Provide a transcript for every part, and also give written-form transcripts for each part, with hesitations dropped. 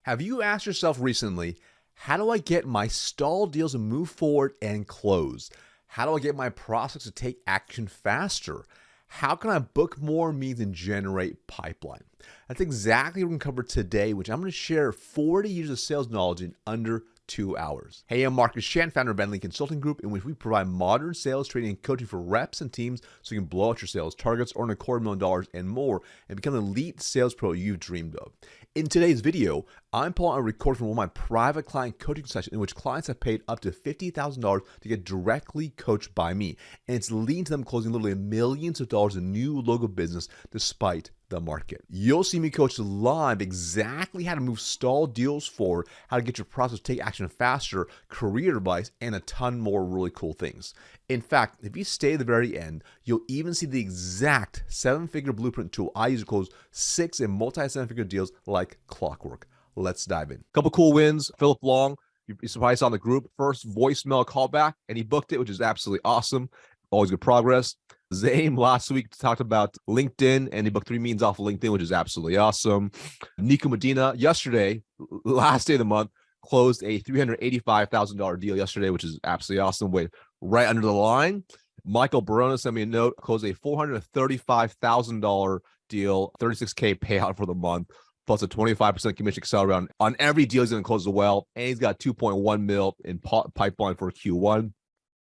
Have you asked yourself recently, how do I get my stalled deals to move forward and close? How do I get my prospects to take action faster? How can I book more meetings and generate pipeline? That's exactly what we're going to cover today, which I'm going to share 40 years of sales knowledge in under 2 hours. Hey, I'm Marcus Chan, founder of Bentley Consulting Group, in which we provide modern sales training and coaching for reps and teams so you can blow out your sales targets, earn $250,000 and more, and become the elite sales pro you've dreamed of. In today's video, I'm pulling out a recording from one of my private client coaching sessions in which clients have paid up to $50,000 to get directly coached by me. And it's leading to them closing literally millions of dollars in new logo business despite the market. You'll see me coach live exactly how to move stalled deals forward, how to get your prospects to take action faster, career advice, and a ton more really cool things. In fact, if you stay at the very end, you'll even see the exact 7-figure blueprint tool I use to close 6 and multi-7-figure deals like clockwork. Let's dive in. Couple cool wins. Philip Long, you probably saw in the group, first voicemail callback, and he booked it, which is absolutely awesome. Always good progress. Zane last week talked about LinkedIn, and he booked 3 meetings off of LinkedIn, which is absolutely awesome. Nico Medina yesterday, last day of the month, closed a $385,000 deal yesterday, which is absolutely awesome. Wait, right under the line. Michael Barona sent me a note, closed a $435,000 deal, $36K payout for the month, plus a 25% commission accelerator on every deal he's going to close as well. And he's got 2.1 mil in pipeline for Q1.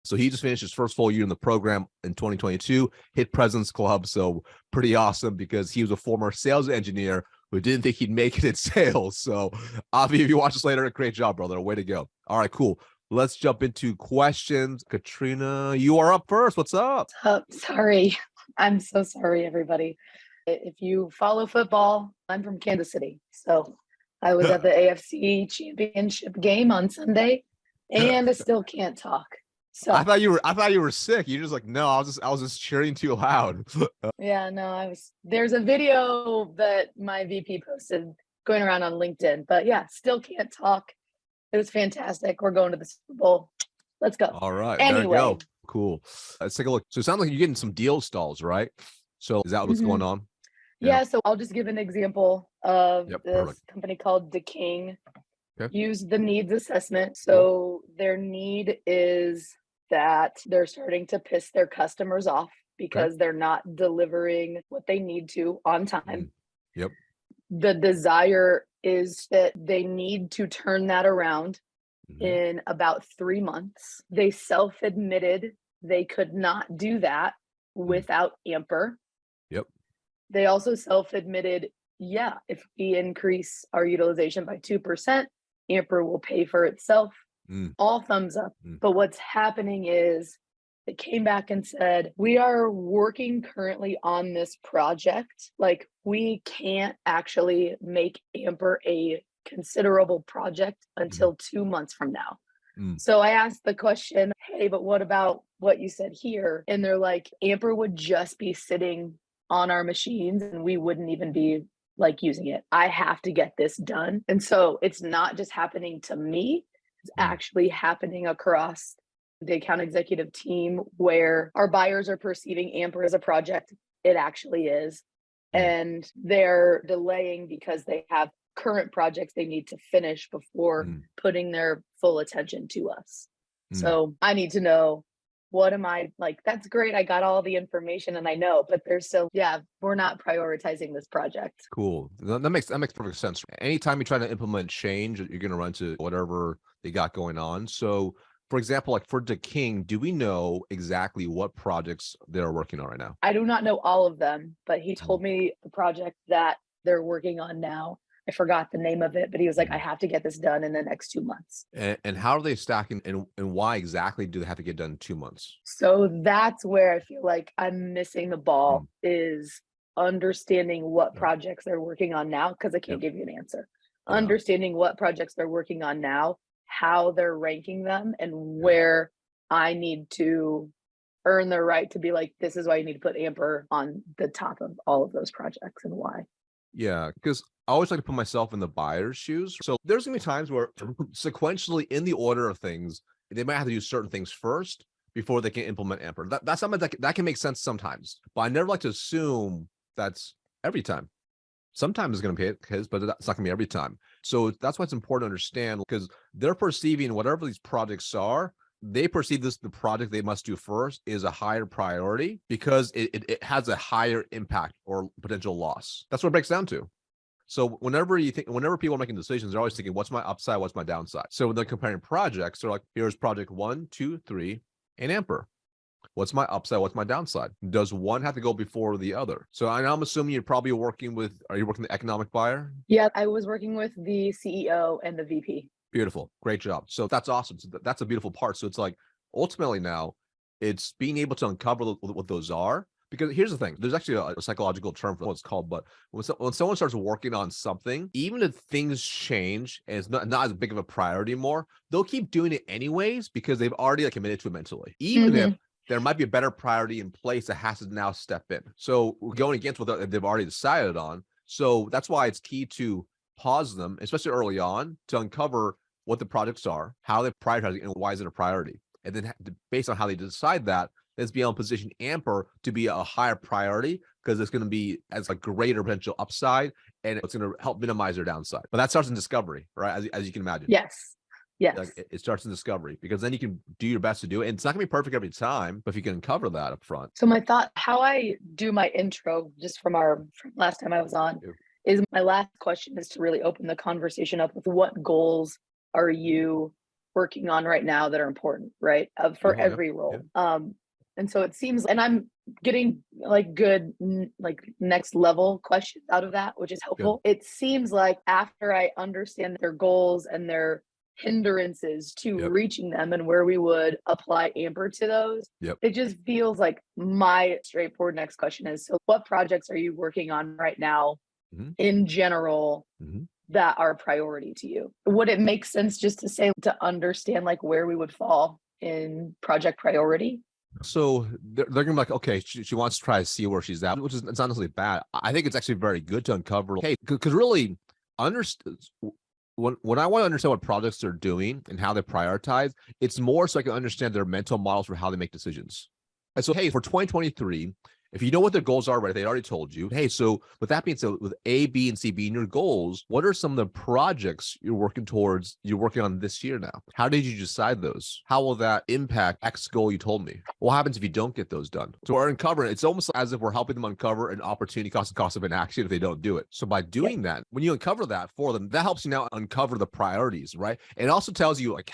So he just finished his first full year in the program in 2022, hit President's Club. So pretty awesome because he was a former sales engineer who didn't think he'd make it in sales. So Avi, if you watch this later, great job, brother. Way to go. All right, cool. Let's jump into questions. Katrina, you are up first. What's up? Sorry. I'm so sorry, everybody. If you follow football, I'm from Kansas City. So I was at the AFC Championship game on Sunday, and I still can't talk. So I thought you were sick. You're just like, no, I was just cheering too loud. yeah, no, there's a video that my VP posted going around on LinkedIn, but yeah, still can't talk. It was fantastic. We're going to the Super Bowl. Let's go. All right. Anyway. There you go. Cool. Let's take a look. So it sounds like you're getting some deal stalls, right? So is that what's going on? Yeah. So I'll just give an example of this company called The King. Okay. Use the needs assessment. So their need is that they're starting to piss their customers off because they're not delivering what they need to on time. Yep. The desire is that they need to turn that around in about 3 months. They self-admitted they could not do that without Amper. Yep. They also self-admitted, if we increase our utilization by 2%, Amper will pay for itself. All thumbs up. But what's happening is they came back and said, we are working currently on this project. Like, we can't actually make Amper a considerable project until 2 months from now. So I asked the question, hey, but what about what you said here? And they're like, Amper would just be sitting on our machines and we wouldn't even be like using it. I have to get this done. And so it's not just happening to me. It's actually happening across the account executive team where our buyers are perceiving Amper as a project. It actually is. And they're delaying because they have current projects they need to finish before putting their full attention to us. So I need to know, what am I like? That's great. I got all the information and I know, but there's still, we're not prioritizing this project. Cool. That makes perfect sense. Anytime you try to implement change, you're going to run into whatever they got going on. So for example, like for The King, do we know exactly what projects they're working on right now? I do not know all of them, but he told me the project that they're working on now. I forgot the name of it, but he was like, I have to get this done in the next 2 months. And how are they stacking, and why exactly do they have to get done in 2 months? So that's where I feel like I'm missing the ball is understanding what projects they're working on now, because I can't give you an answer. Understanding what projects they're working on now, how they're ranking them, and where I need to earn the right to be like, this is why you need to put Amper on the top of all of those projects and why. Yeah, because I always like to put myself in the buyer's shoes. So there's gonna be times where sequentially in the order of things, they might have to do certain things first before they can implement Amper. That's something that can make sense sometimes, but I never like to assume that's every time. Sometimes it's going to be his, but that's not going to be every time. So that's why it's important to understand, because they're perceiving whatever these projects are, they perceive this, the project they must do first is a higher priority because it has a higher impact or potential loss. That's what it breaks down to. So whenever people are making decisions, they're always thinking, what's my upside? What's my downside? So when they're comparing projects, they're like, here's project 1, 2, 3, and Amper. What's my upside? What's my downside? Does one have to go before the other? So I'm assuming you're probably working with, are you working the economic buyer? Yeah, I was working with the CEO and the VP. Beautiful. Great job. So that's awesome. So that's a beautiful part. So it's like, ultimately now, it's being able to uncover what those are. Because here's the thing, there's actually a psychological term for what it's called, but when someone starts working on something, even if things change and it's not as big of a priority anymore, they'll keep doing it anyways because they've already committed to it mentally. Even if there might be a better priority in place that has to now step in. So we're going against what they've already decided on. So that's why it's key to pause them, especially early on, to uncover what the projects are, how they prioritize and why is it a priority. And then based on how they decide that, let's be able to position Amper to be a higher priority because it's going to be as a greater potential upside and it's going to help minimize their downside. But that starts in discovery, right? As you can imagine. Yes. Yes. Like it starts in discovery because then you can do your best to do it. And it's not gonna be perfect every time, but if you can cover that up front. So my thought, how I do my intro, just from last time I was on, is my last question is to really open the conversation up with what goals are you working on right now that are important, right? For every role. And so it seems, and I'm getting like good, like next level questions out of that, which is helpful. It seems like after I understand their goals and their hindrances to reaching them and where we would apply Amper to those, it just feels like my straightforward next question is, so what projects are you working on right now in general that are a priority to you? Would it make sense just to say, to understand like where we would fall in project priority? So they're gonna be like, okay, she wants to try to see where she's at, which is, it's not necessarily bad. I think it's actually very good to uncover, hey, because really understand when I want to understand what projects they're doing and how they prioritize, it's more so I can understand their mental models for how they make decisions. And so, hey, for 2023, if you know what their goals are, right, they already told you, hey, so with that being said, with A, B, and C being your goals, what are some of the projects you're working on this year now? How did you decide those? How will that impact X goal you told me? What happens if you don't get those done? So we're uncovering, it's almost as if we're helping them uncover an opportunity cost and cost of inaction if they don't do it. So by doing that, when you uncover that for them, that helps you now uncover the priorities, right? And it also tells you like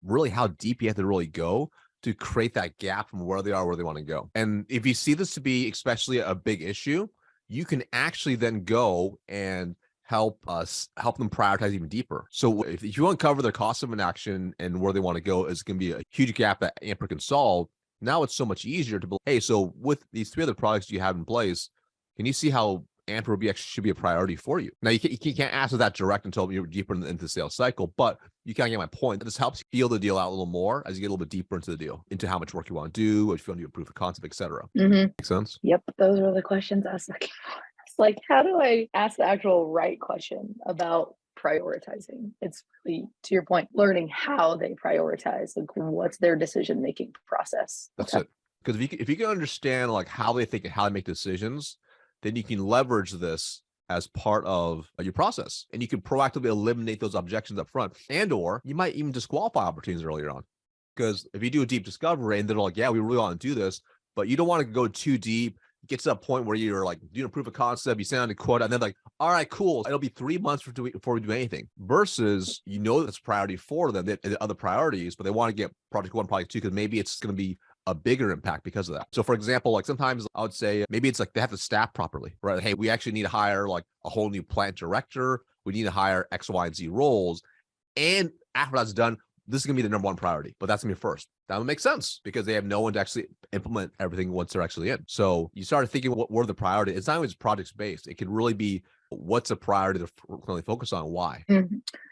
really how deep you have to really go to create that gap from where they are, where they want to go. And if you see this to be especially a big issue, you can actually then go and help them prioritize even deeper. So if you uncover their cost of inaction and where they want to go is going to be a huge gap that Amper can solve. Now it's so much easier to believe, hey, so with these 3 other products you have in place, can you see how Amper should be a priority for you? Now, you can't answer that direct until you're deeper into the sales cycle, but you kind of get my point. This helps feel the deal out a little more as you get a little bit deeper into the deal, into how much work you want to do, what you want to do, proof of concept, etc. Make sense? Yep. Those are the questions I was looking for. It's like, how do I ask the actual right question about prioritizing? It's really, to your point, learning how they prioritize, like what's their decision-making process. That's it. Because if you can understand like how they think and how they make decisions, then you can leverage this as part of your process and you can proactively eliminate those objections up front, and or you might even disqualify opportunities earlier on. Because if you do a deep discovery and they're like, yeah, we really want to do this, but you don't want to go too deep, get to that point where you're like doing a proof of concept, you send out a quota, and then like, all right, cool, it'll be 3 months before we do anything, versus that's a priority for them, the other priorities, but they want to get project 1, project 2, because maybe it's going to be a bigger impact because of that. So for example, like sometimes I would say maybe it's like they have to staff properly, right? Hey, we actually need to hire like a whole new plant director. We need to hire X, Y, and Z roles. And after that's done, this is gonna be the #1 priority, but that's gonna be first. That would make sense because they have no one to actually implement everything once they're actually in. So you started thinking what were the priority. It's not always projects based. It can really be what's a priority to really focus on, why.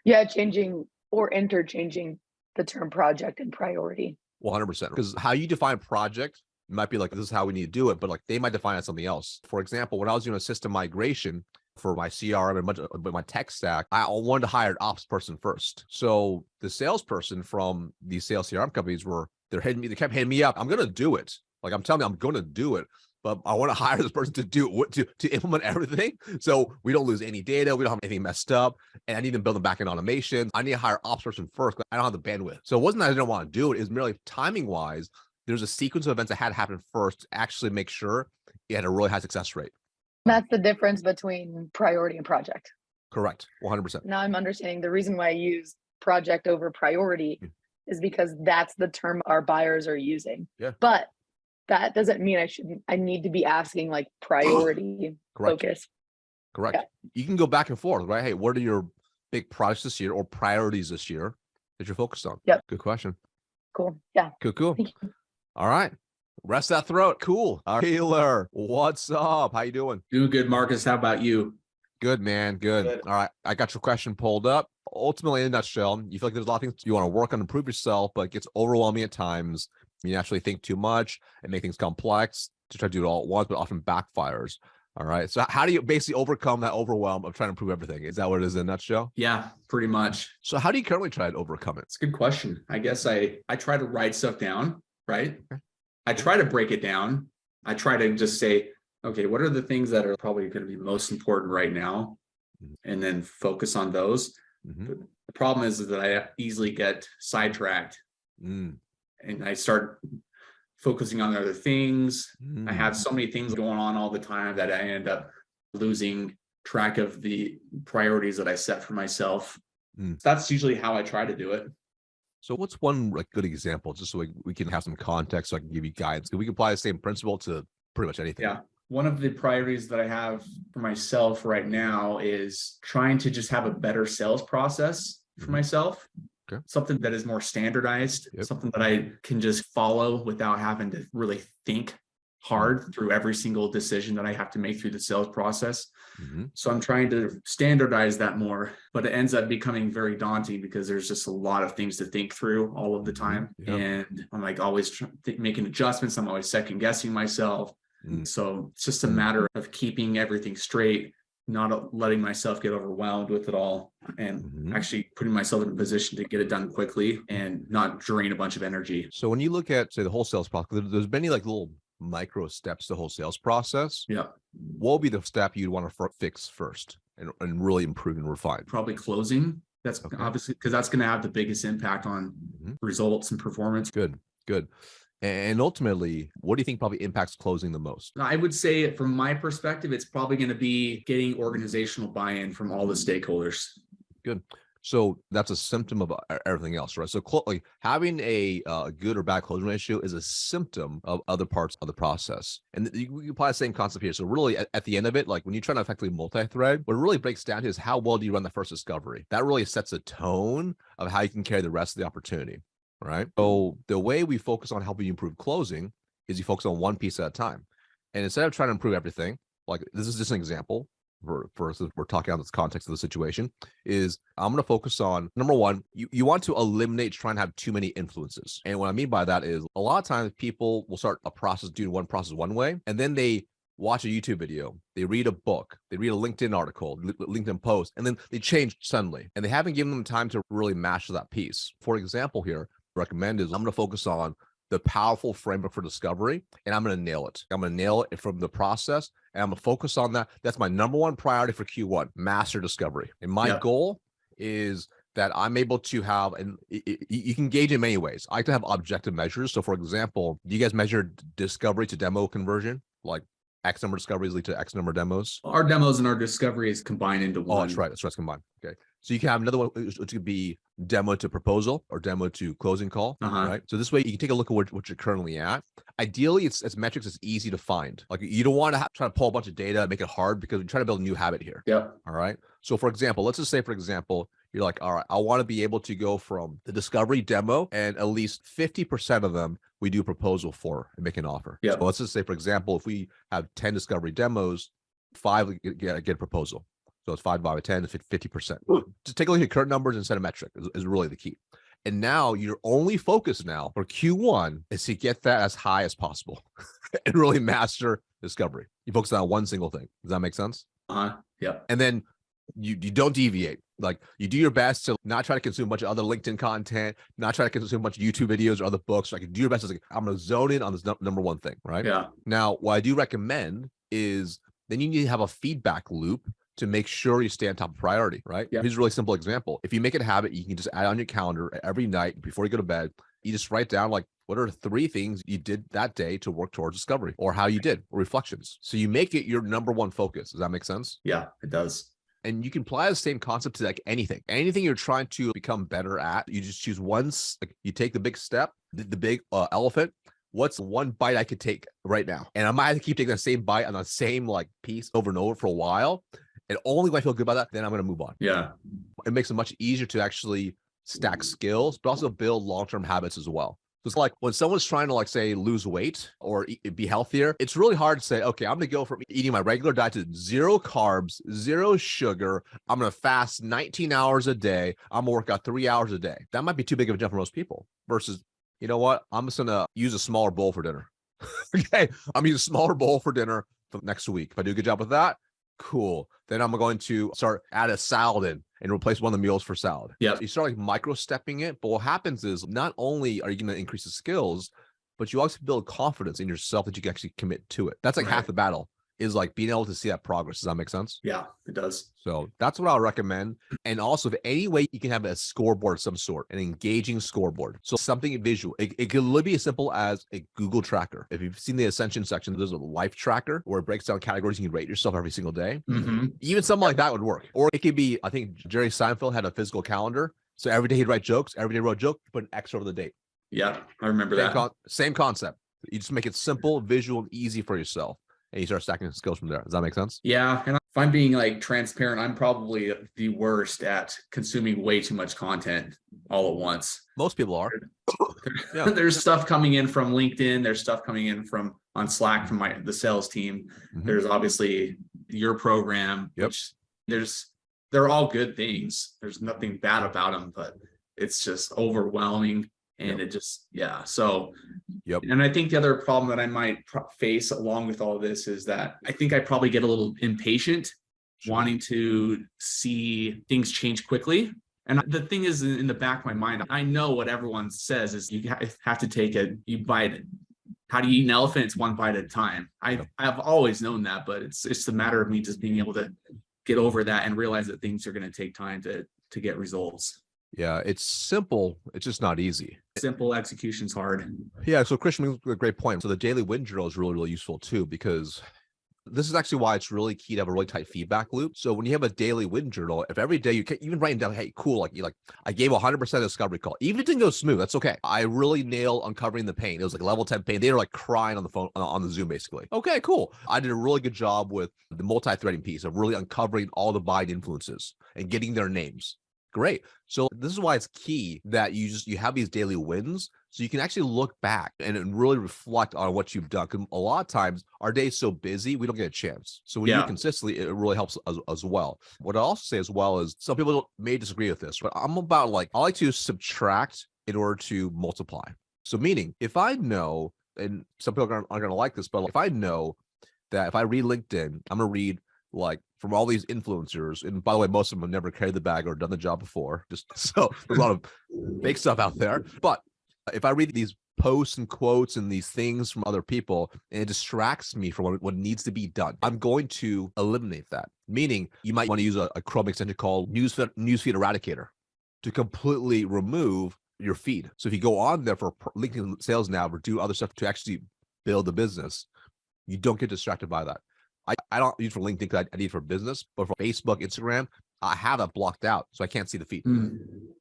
Yeah, changing or interchanging the term project and priority. 100%. Because how you define project might be like, this is how we need to do it, but like they might define it as something else. For example, when I was doing a system migration for my CRM and my tech stack, I wanted to hire an ops person first. So the salesperson from these sales CRM companies they kept hitting me up. I'm going to do it. Like I'm telling you, I'm going to do it. but I want to hire this person to do what to implement everything. So we don't lose any data. We don't have anything messed up. And I need to build the backend automation. I need to hire ops person first, but I don't have the bandwidth. So it wasn't that I didn't want to do it. It was merely timing wise. There's a sequence of events that had to happen first to actually make sure it had a really high success rate. That's the difference between priority and project. Correct. 100%. Now I'm understanding the reason why I use project over priority is because that's the term our buyers are using. Yeah. But that doesn't mean I need to be asking like priority focus. Correct. Yeah. You can go back and forth, right? Hey, what are your big projects this year or priorities this year that you're focused on? Yep. Good question. Cool. Yeah. Cool. All right. Rest that throat. Cool. Taylor, what's up? How you doing? Doing good, Marcus. How about you? Good, man. Good. All right. I got your question pulled up. Ultimately, in a nutshell, you feel like there's a lot of things you want to work on, improve yourself, but it gets overwhelming at times. You naturally think too much and make things complex to try to do it all at once, but often backfires. All right. So how do you basically overcome that overwhelm of trying to improve everything? Is that what it is in a nutshell? Yeah, pretty much. So how do you currently try to overcome it? It's a good question. I guess I try to write stuff down, right? Okay. I try to break it down. I try to just say, okay, what are the things that are probably going to be most important right now? And then focus on those. But the problem is that I easily get sidetracked and I start focusing on other things. I have so many things going on all the time that I end up losing track of the priorities that I set for myself. That's usually how I try to do it. So what's one like good example, just so we can have some context, so I can give you guidance? We can apply the same principle to pretty much anything. Yeah. One of the priorities that I have for myself right now is trying to just have a better sales process for myself. Okay. Something that is more standardized, something that I can just follow without having to really think hard through every single decision that I have to make through the sales process. So I'm trying to standardize that more, but it ends up becoming very daunting because there's just a lot of things to think through all of the time. And I'm like always making adjustments. I'm always second guessing myself. So it's just a matter of keeping everything straight, not letting myself get overwhelmed with it all, and actually putting myself in a position to get it done quickly and not drain a bunch of energy. So when you look at, say, the whole sales process, there's many like little micro steps to the whole sales process. Yeah. What would be the step you'd want to fix first and really improve and refine? Probably closing. That's obviously because that's going to have the biggest impact on results and performance. Good. And ultimately, what do you think probably impacts closing the most? I would say from my perspective, it's probably going to be getting organizational buy-in from all the stakeholders. Good. So that's a symptom of everything else, right? So like having a good or bad closing ratio is a symptom of other parts of the process. And you apply the same concept here. So really at the end of it, like when you're trying to effectively multi-thread, what it really breaks down to is how well do you run the first discovery? That really sets a tone of how you can carry the rest of the opportunity, right? So the way we focus on helping you improve closing is you focus on one piece at a time. And instead of trying to improve everything, like this is just an example, for us, we're talking on this context of the situation, is I'm going to focus on number one, you want to eliminate trying to have too many influences. And what I mean by that is a lot of times people will start a process doing one process one way, and then they watch a YouTube video, they read a book, they read a LinkedIn article, LinkedIn post, and then they change suddenly, and they haven't given them time to really master that piece. For example, here, recommend is I'm going to focus on the powerful framework for discovery, and I'm going to nail it. I'm going to nail it from the process, and I'm going to focus on that. That's my number one priority for Q1, master discovery. And my goal is that I'm able to have, and you can gauge in many ways. I like to have objective measures. So for example, do you guys measure discovery to demo conversion? Like X number of discoveries lead to X number of demos? Our demos and our discoveries combine into one. Oh, that's right. That's right. It's combined. Okay. So you can have another one, which could be demo to proposal or demo to closing call, right? So this way you can take a look at what you're currently at. Ideally, it's metrics that's easy to find. Like you don't want to try to pull a bunch of data and make it hard because we're trying to build a new habit here. Yeah. All right. So for example, let's just say, for example, you're like, all right, I want to be able to go from the discovery demo and at least 50% of them we do proposal for and make an offer. Yeah. So let's just say, for example, if we have 10 discovery demos, 5 get a proposal. So it's 5 by 10 to 50%. Just take a look at current numbers and set a metric is really the key. And now your only focus now for Q1 is to get that as high as possible and really master discovery. You focus on one single thing. Does that make sense? Yeah. And then You don't deviate. Like, you do your best to not try to consume a bunch of other LinkedIn content, not try to consume a bunch of YouTube videos or other books. Like, do your best. Like, I'm going to zone in on this number one thing, right? Yeah. Now, what I do recommend is then you need to have a feedback loop to make sure you stay on top of priority, right? Yeah. Here's a really simple example. If you make it a habit, you can just add on your calendar every night before you go to bed. You just write down, like, what are 3 things you did that day to work towards discovery, or how you did, or reflections. So you make it your number one focus. Does that make sense? Yeah, it does. And you can apply the same concept to like anything you're trying to become better at. You just choose once, like, you take the big step, the big elephant. What's one bite I could take right now? And I might have to keep taking the same bite on the same like piece over and over for a while. And only when I feel good about that, then I'm going to move on. Yeah. It makes it much easier to actually stack skills, but also build long-term habits as well. So it's like when someone's trying to, like, say, lose weight or be healthier, it's really hard to say, okay, I'm going to go from eating my regular diet to 0 carbs, 0 sugar. I'm going to fast 19 hours a day. I'm going to work out 3 hours a day. That might be too big of a jump for most people versus, you know what? I'm just going to use a smaller bowl for dinner. Okay. I'm using a smaller bowl for dinner for next week. If I do a good job with that, cool. Then I'm going to start add a salad in and replace one of the meals for salad. Yeah. You start like micro stepping it, but what happens is not only are you going to increase the skills, but you also build confidence in yourself that you can actually commit to it. That's like half the battle, is like being able to see that progress. Does that make sense? Yeah, it does. So that's what I'll recommend. And also, if any way you can have a scoreboard of some sort, an engaging scoreboard. So something visual. It could literally be as simple as a Google tracker. If you've seen the Ascension section, there's a life tracker where it breaks down categories. You can rate yourself every single day. Mm-hmm. Even something like that would work. Or it could be, I think Jerry Seinfeld had a physical calendar. So every day he'd write jokes. Every day he wrote a joke, put an X over the date. Yeah, I remember that. Same concept. You just make it simple, visual, and easy for yourself. And you start stacking skills from there. Does that make sense? Yeah. And if I'm being like transparent, I'm probably the worst at consuming way too much content all at once. Most people are. Yeah. There's stuff coming in from LinkedIn. There's stuff coming in from on Slack from the sales team. Mm-hmm. There's obviously your program, which they're all good things. There's nothing bad about them, but it's just overwhelming. And it just, So, and I think the other problem that I might face along with all this is that I think I probably get a little impatient, wanting to see things change quickly. And the thing is, in the back of my mind, I know what everyone says is you have to you bite it. How do you eat an elephant? It's one bite at a time. I've always known that, but it's a matter of me just being able to get over that and realize that things are going to take time to get results. Yeah, it's simple. It's just not easy. Simple execution's hard. Yeah, so Christian makes a great point. So the daily win journal is really, really useful too, because this is actually why it's really key to have a really tight feedback loop. So when you have a daily win journal, if every day you can even write down, hey, cool, I gave 100% discovery call. Even if it didn't go smooth, that's okay. I really nailed uncovering the pain. It was like level 10 pain. They were like crying on the phone, on the Zoom, basically. Okay, cool. I did a really good job with the multi-threading piece of really uncovering all the buying influences and getting their names. Great. So this is why it's key that you have these daily wins so you can actually look back and really reflect on what you've done. Because a lot of times our day is so busy, we don't get a chance. So when you do it consistently, it really helps as well. What I also say as well is some people may disagree with this, but I'm about I like to subtract in order to multiply. So meaning if I know, and some people aren't going to like this, but if I know that if I read LinkedIn, I'm going to read from all these influencers, and by the way, most of them have never carried the bag or done the job before. Just so there's a lot of fake stuff out there. But if I read these posts and quotes and these things from other people, and it distracts me from what needs to be done, I'm going to eliminate that. Meaning, you might want to use a Chrome extension called Newsfeed Eradicator to completely remove your feed. So if you go on there for LinkedIn Sales Now or do other stuff to actually build the business, you don't get distracted by that. I don't use for LinkedIn because I need it for business, but for Facebook, Instagram, I have that blocked out, so I can't see the feed.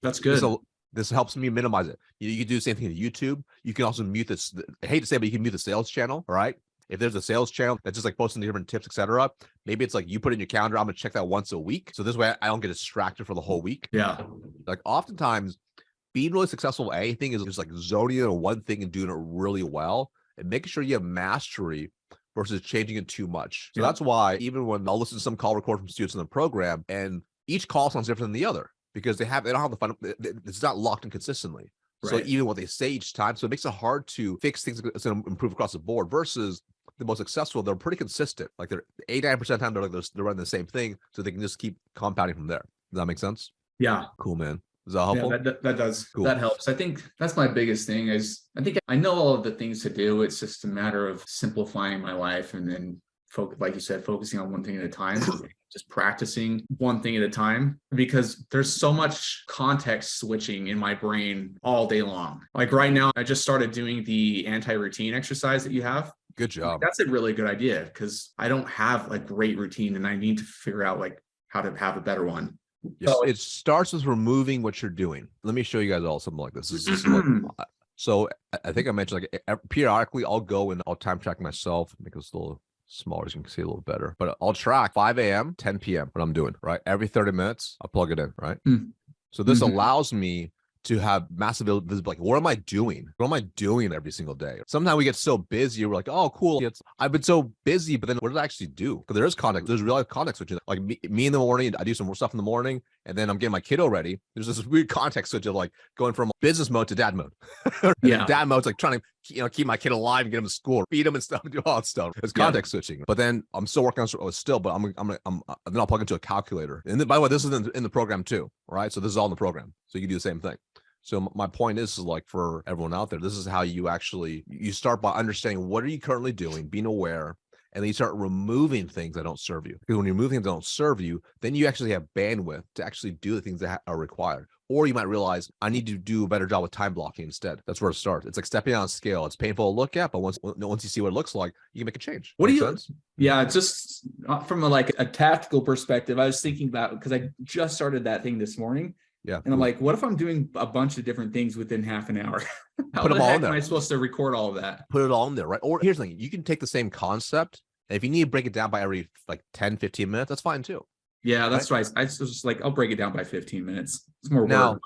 That's good. So this helps me minimize it. You can do the same thing to YouTube. You can also mute this. I hate to say it, but you can mute the sales channel, all right? If there's a sales channel that's just posting different tips, etc., maybe it's you put it in your calendar, I'm going to check that once a week. So this way I don't get distracted for the whole week. Yeah. Oftentimes, being really successful at anything is just zoning in on one thing and doing it really well and making sure you have mastery versus changing it too much. So that's why even when I'll listen to some call record from students in the program, and each call sounds different than the other because they don't have the fun. It's not locked in consistently. Right. So even what they say each time, so it makes it hard to fix things that's going to improve across the board versus the most successful, they're pretty consistent. Like they're 89% of the time they're running the same thing, so they can just keep compounding from there. Does that make sense? Yeah. Cool, man. Is that helpful? Yeah, that does. Cool. That helps. I think that's my biggest thing is I think I know all of the things to do. It's just a matter of simplifying my life and then like you said, focusing on one thing at a time, just practicing one thing at a time, because there's so much context switching in my brain all day long. Like right now, I just started doing the anti-routine exercise that you have. Good job. That's a really good idea because I don't have a great routine and I need to figure out like how to have a better one. So it starts with removing what you're doing. Let me show you guys all something like this. So I think I mentioned like periodically I'll go and I'll time track myself, make this a little smaller so you can see a little better. But I'll track 5 a.m., 10 p.m. what I'm doing, right? Every 30 minutes, I'll plug it in, right? So this allows me to have massive visibility. Like, what am I doing? What am I doing every single day? Sometimes we get so busy, we're like, oh, cool. I've been so busy, but then what did I actually do? Because there is context. There's real life context switching. Like me in the morning, I do some more stuff in the morning, and then I'm getting my kiddo ready. There's this weird context switch of like going from business mode to dad mode. Yeah. Dad mode's like trying to keep my kid alive and get him to school, feed him and stuff, do all that stuff. It's context switching. But then I'm still working on still, but then I'll plug into a calculator. And then, by the way, this is in the program too, right? So this is all in the program. So you can do the same thing. So my point is like for everyone out there, this is how you start by understanding what are you currently doing, being aware, and then you start removing things that don't serve you. Because when you're moving things that don't serve you, then you actually have bandwidth to actually do the things that are required. Or you might realize I need to do a better job with time blocking instead. That's where it starts. It's like stepping on a scale. It's painful to look at, but once you see what it looks like, you can make a change. What do you? Yeah, just from a tactical perspective, I was thinking about because I just started that thing this morning. Yeah. And I'm like, what if I'm doing a bunch of different things within half an hour? Put them all in there. Am I supposed to record all of that? Put it all in there, right? Or here's the thing, you can take the same concept, and if you need to break it down by every like 10, 15 minutes, that's fine too. Yeah, that's right. I was just like, I'll break it down by 15 minutes. It's more now,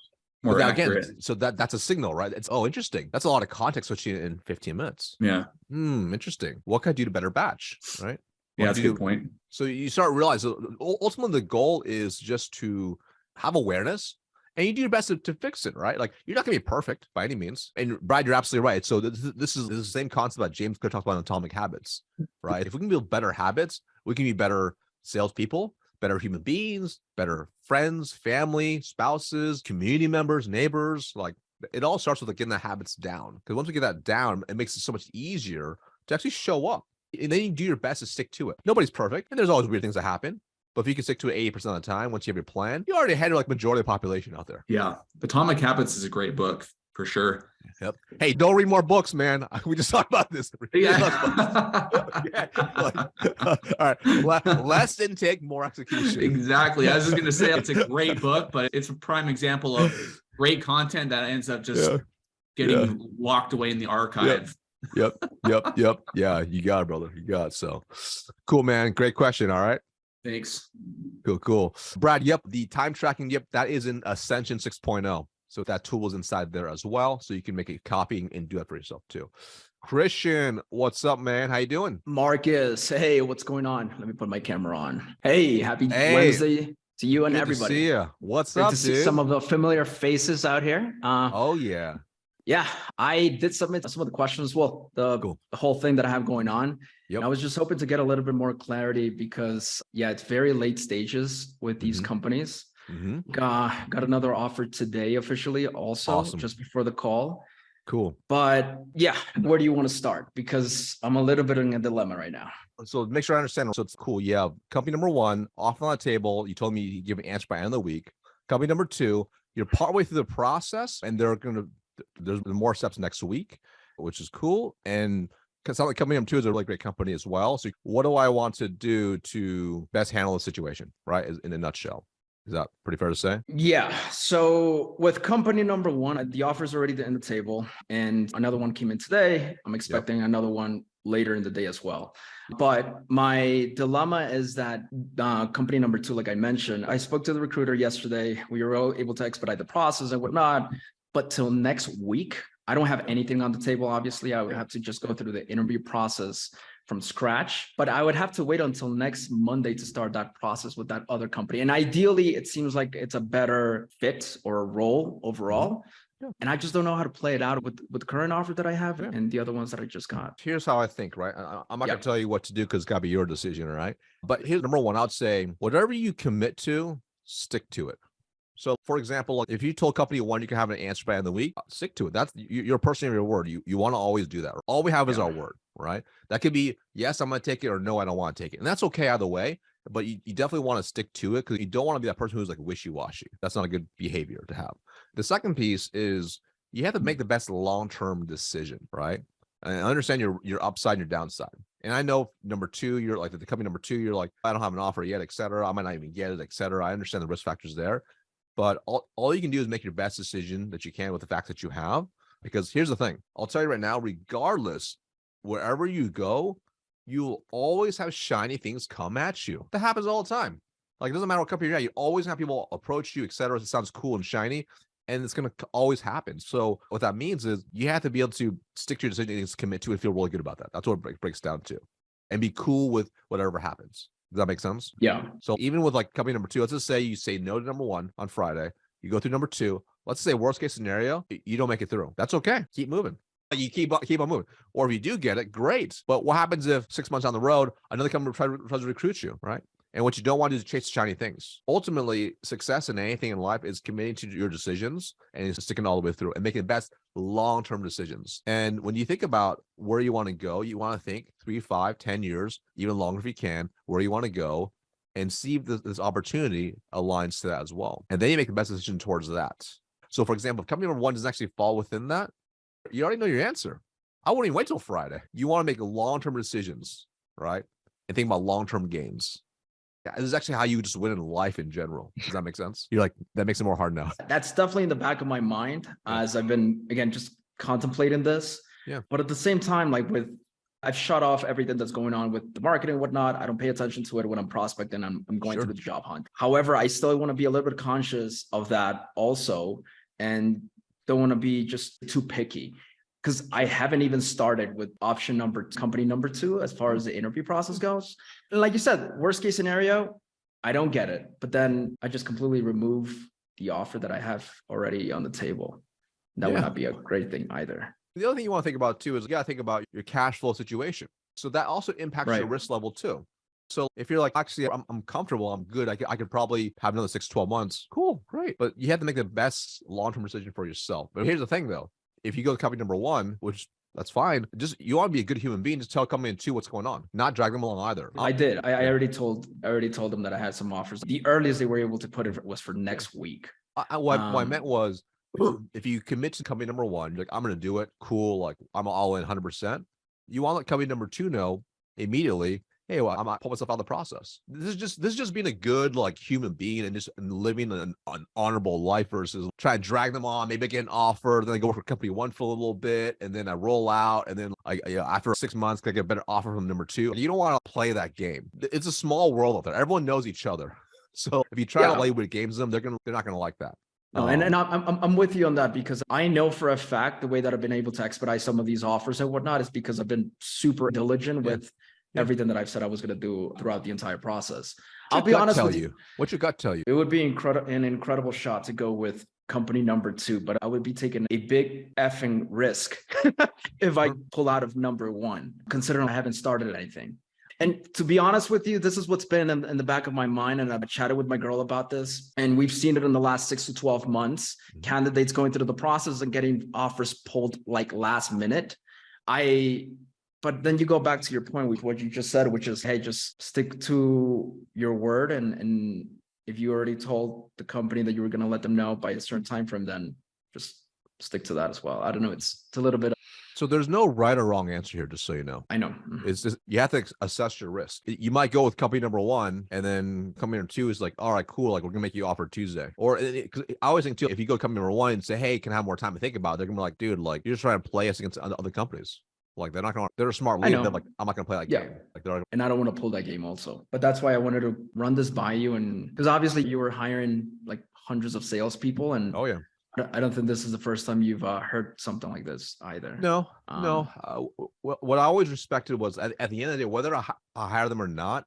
more accurate. Again, so that's a signal, right? It's interesting. That's a lot of context switching in 15 minutes. Yeah. Interesting. What can I do to better batch, right? Yeah, that's a good point. So you start realizing ultimately the goal is just to have awareness. And you do your best to fix it, right? Like you're not gonna be perfect by any means. And Brad, you're absolutely right. So this is the same concept that James could talk about in Atomic Habits, right? If we can build better habits, we can be better salespeople, better human beings, better friends, family, spouses, community members, neighbors. Like it all starts with like getting the habits down. Because once we get that down, it makes it so much easier to actually show up. And then you do your best to stick to it. Nobody's perfect, and there's always weird things that happen. But if you can stick to it 80% of the time, once you have your plan, you already had like majority of the population out there. Yeah. Atomic Habits is a great book for sure. Yep. Hey, don't read more books, man. We just talked about this. Yeah. All right. Less intake, more execution. Exactly. I was just going to say it's a great book, but it's a prime example of great content that ends up just getting locked away in the archive. Yep. Yeah, you got it, brother. You got it. So cool, man. Great question. All right. Thanks. Cool. Brad, yep, the time tracking, that is in Ascension 6.0. So that tool is inside there as well. So you can make a copy and do that for yourself too. Christian, what's up, man? How you doing? Marcus, hey, what's going on? Let me put my camera on. Hey, happy Wednesday to you and everybody. Good to see you. What's Great up, to dude? see some of the familiar faces out here. Oh, yeah. Yeah, I did submit some of the questions. Well, the whole thing that I have going on. Yep. I was just hoping to get a little bit more clarity because, it's very late stages with these companies. Got another offer today officially also, just before the call. Cool. But where do you want to start? Because I'm a little bit in a dilemma right now. So make sure I understand. So it's cool. Yeah. Company number one, off on the table. You told me you give an answer by the end of the week. Company number two, you're partway through the process and there's more steps next week, which is cool. And because like company number two is a really great company as well. So what do I want to do to best handle the situation, right? In a nutshell. Is that pretty fair to say? Yeah. So with company number one, the offer's already on the table and another one came in today. I'm expecting another one later in the day as well. But my dilemma is that company number two, like I mentioned, I spoke to the recruiter yesterday. We were able to expedite the process and whatnot. But till next week, I don't have anything on the table. Obviously, I would have to just go through the interview process from scratch, but I would have to wait until next Monday to start that process with that other company. And ideally, it seems like it's a better fit or a role overall. Yeah. And I just don't know how to play it out with the current offer that I have and the other ones that I just got. Here's how I think, right? I'm not going to tell you what to do because it's got to be your decision, all right? But here's number one. I'd say whatever you commit to, stick to it. So for example, if you told company one, you can have an answer by the end of the week, stick to it. That's you're a person of your word. You want to always do that. All we have is our word, right? That could be, yes, I'm going to take it, or no, I don't want to take it. And that's okay either way. But you definitely want to stick to it because you don't want to be that person who's like wishy-washy. That's not a good behavior to have. The second piece is you have to make the best long-term decision, right? And I understand your upside and your downside. And I know number two, you're like the company number two, you're like, I don't have an offer yet, et cetera. I might not even get it, et cetera. I understand the risk factors there. But all you can do is make your best decision that you can with the facts that you have. Because here's the thing. I'll tell you right now, regardless, wherever you go, you'll always have shiny things come at you. That happens all the time. Like, it doesn't matter what company you're at. You always have people approach you, et cetera. It sounds cool and shiny. And it's going to always happen. So what that means is you have to be able to stick to your decision and commit to it and feel really good about that. That's what it breaks down to. And be cool with whatever happens. Does that make sense? Yeah. So even with like company number two, let's just say you say no to number one on Friday. You go through number two. Let's say worst case scenario, you don't make it through. That's okay. Keep moving. You keep on moving. Or if you do get it, great. But what happens if 6 months down the road, another company tries to recruit you, right? And what you don't want to do is chase shiny things. Ultimately, success in anything in life is committing to your decisions and sticking all the way through and making the best long-term decisions. And when you think about where you want to go, you want to think 3, 5, 10 years, even longer if you can, where you want to go and see if this opportunity aligns to that as well. And then you make the best decision towards that. So for example, if company number one doesn't actually fall within that, you already know your answer. I wouldn't even wait till Friday. You want to make long-term decisions, right? And think about long-term gains. Yeah, this is actually how you just win in life in general. Does that make sense? You're like, that makes it more hard now. That's definitely in the back of my mind as I've been, again, just contemplating this. Yeah. But at the same time, like I've shut off everything that's going on with the marketing and whatnot. I don't pay attention to it when I'm prospecting. I'm going through the job hunt. However, I still want to be a little bit conscious of that also and don't want to be just too picky. Because I haven't even started with company number two, as far as the interview process goes. And like you said, worst case scenario, I don't get it. But then I just completely remove the offer that I have already on the table. That would not be a great thing either. The other thing you want to think about too is you got to think about your cash flow situation. So that also impacts your risk level too. So if you're like, actually, I'm comfortable, I'm good, I could probably have another 6, 12 months. Cool, great. But you have to make the best long-term decision for yourself. But here's the thing though. If you go to company number one, which that's fine, just you want to be a good human being, just tell company two what's going on, not drag them along either. I did. I already told them that I had some offers. The earliest they were able to put it was for next week. What I meant was, if you commit to company number one, you're like, I'm going to do it. Cool. Like I'm all in 100%. You want to let company number two know immediately, hey, well, I'm not pulling myself out of the process. This is just being a good like human being and just living an honorable life versus try to drag them on. Maybe I get an offer, then I go work for company one for a little bit, and then I roll out, and then after 6 months, I get a better offer from number two. You don't want to play that game. It's a small world out there. Everyone knows each other. So if you try to play with games them, they're not gonna like that. No, and I'm with you on that because I know for a fact the way that I've been able to expedite some of these offers and whatnot is because I've been super diligent with everything that I've said I was going to do throughout the entire process. I'll be honest with you. What's your gut tell you? It would be an incredible shot to go with company number two, but I would be taking a big effing risk if I pull out of number one, considering I haven't started anything. And to be honest with you, this is what's been in the back of my mind. And I've chatted with my girl about this. And we've seen it in the last 6 to 12 months, candidates going through the process and getting offers pulled like last minute. But then you go back to your point with what you just said, which is, hey, just stick to your word. And if you already told the company that you were going to let them know by a certain time frame, then just stick to that as well. I don't know. It's a little bit. So there's no right or wrong answer here, just so you know. I know. It's just, you have to assess your risk. You might go with company number one, and then company number two is like, all right, cool. Like, we're going to make you offer Tuesday. Or cause I always think too, if you go to company number one and say, hey, can I have more time to think about it? They're going to be like, dude, like you're just trying to play us against other companies. Like they're a smart lead. They're like, I'm not going to play that game. Like and I don't want to pull that game also. But that's why I wanted to run this by you. And because obviously you were hiring like hundreds of salespeople and I don't think this is the first time you've heard something like this either. No. What I always respected was at the end of the day, whether I hire them or not,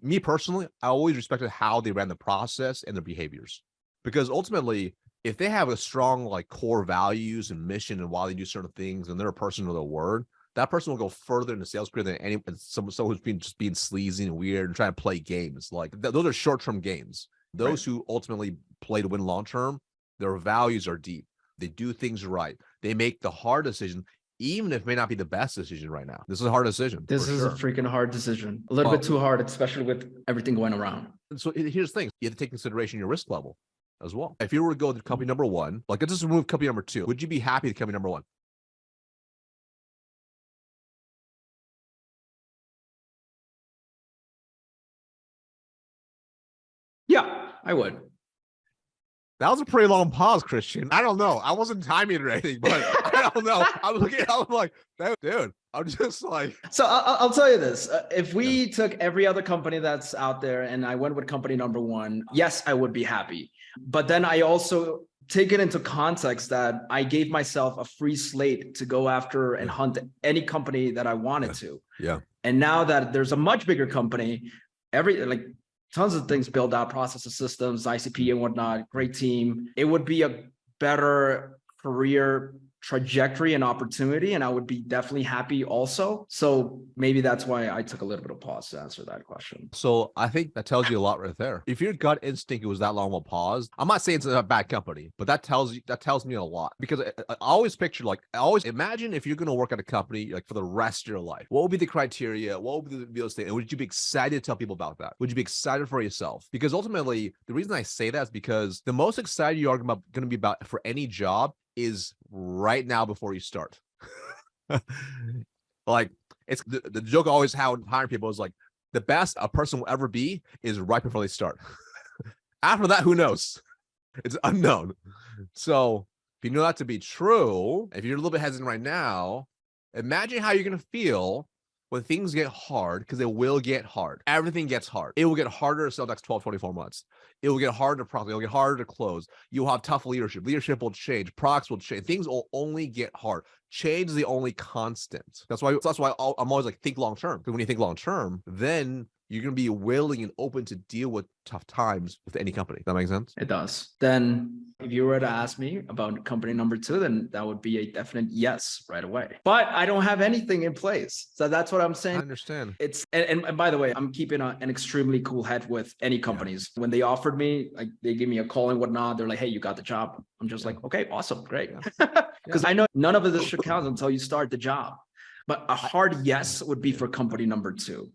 me personally, I always respected how they ran the process and their behaviors. Because ultimately, if they have a strong like core values and mission and why they do certain things, and they're a person of their word, that person will go further in the sales career than someone who's being sleazy and weird and trying to play games. Like those are short-term games. Those who ultimately play to win long-term, their values are deep. They do things right. They make the hard decision, even if it may not be the best decision right now. This is a hard decision. This is a freaking hard decision. A little bit too hard, especially with everything going around. So here's the thing. You have to take consideration your risk level as well. If you were to go to company number one, like let's just remove company number two, would you be happy with company number one? Yeah, I would. That was a pretty long pause, Christian. I don't know. I wasn't timing it or anything, but I don't know. I'm like, dude, I'm just like. So I'll tell you this. If we took every other company that's out there and I went with company number one, yes, I would be happy. But then I also take it into context that I gave myself a free slate to go after and hunt any company that I wanted to. Yeah. And now that there's a much bigger company, tons of things build out processes, systems, ICP and whatnot, great team. It would be a better career trajectory and opportunity, and I would be definitely happy also. So maybe that's why I took a little bit of pause to answer that question. So I think that tells you a lot right there. If your gut instinct was that long of a pause, I'm not saying it's a bad company, but that tells me a lot, because I always picture, like, I always imagine if you're going to work at a company like for the rest of your life, what would be the criteria? What would be those things? And would you be excited to tell people about that? Would you be excited for yourself? Because ultimately, the reason I say that is because the most excited you are going to be about for any job is right now before you start. Like, it's the joke always how hiring people is like, the best a person will ever be is right before they start. After that, who knows? It's unknown. So if you know that to be true, if you're a little bit hesitant right now, imagine how you're going to feel when things get hard, because it will get hard. Everything gets hard. It will get harder to sell next 12, 24 months. It will get harder to profit. It will get harder to close. You'll have tough leadership. Leadership will change. Products will change. Things will only get hard. Change is the only constant. That's why I'm always like, think long term. Because when you think long term, then you're going to be willing and open to deal with tough times with any company. That makes sense? It does. Then if you were to ask me about company number two, then that would be a definite yes right away. But I don't have anything in place. So that's what I'm saying. I understand. It's and by the way, I'm keeping an extremely cool head with any companies. When they offered me, like, they give me a call and whatnot, they're like, hey, you got the job. I'm just like, okay, awesome, great. Because I know none of this should count until you start the job. But a hard yes would be for company number two.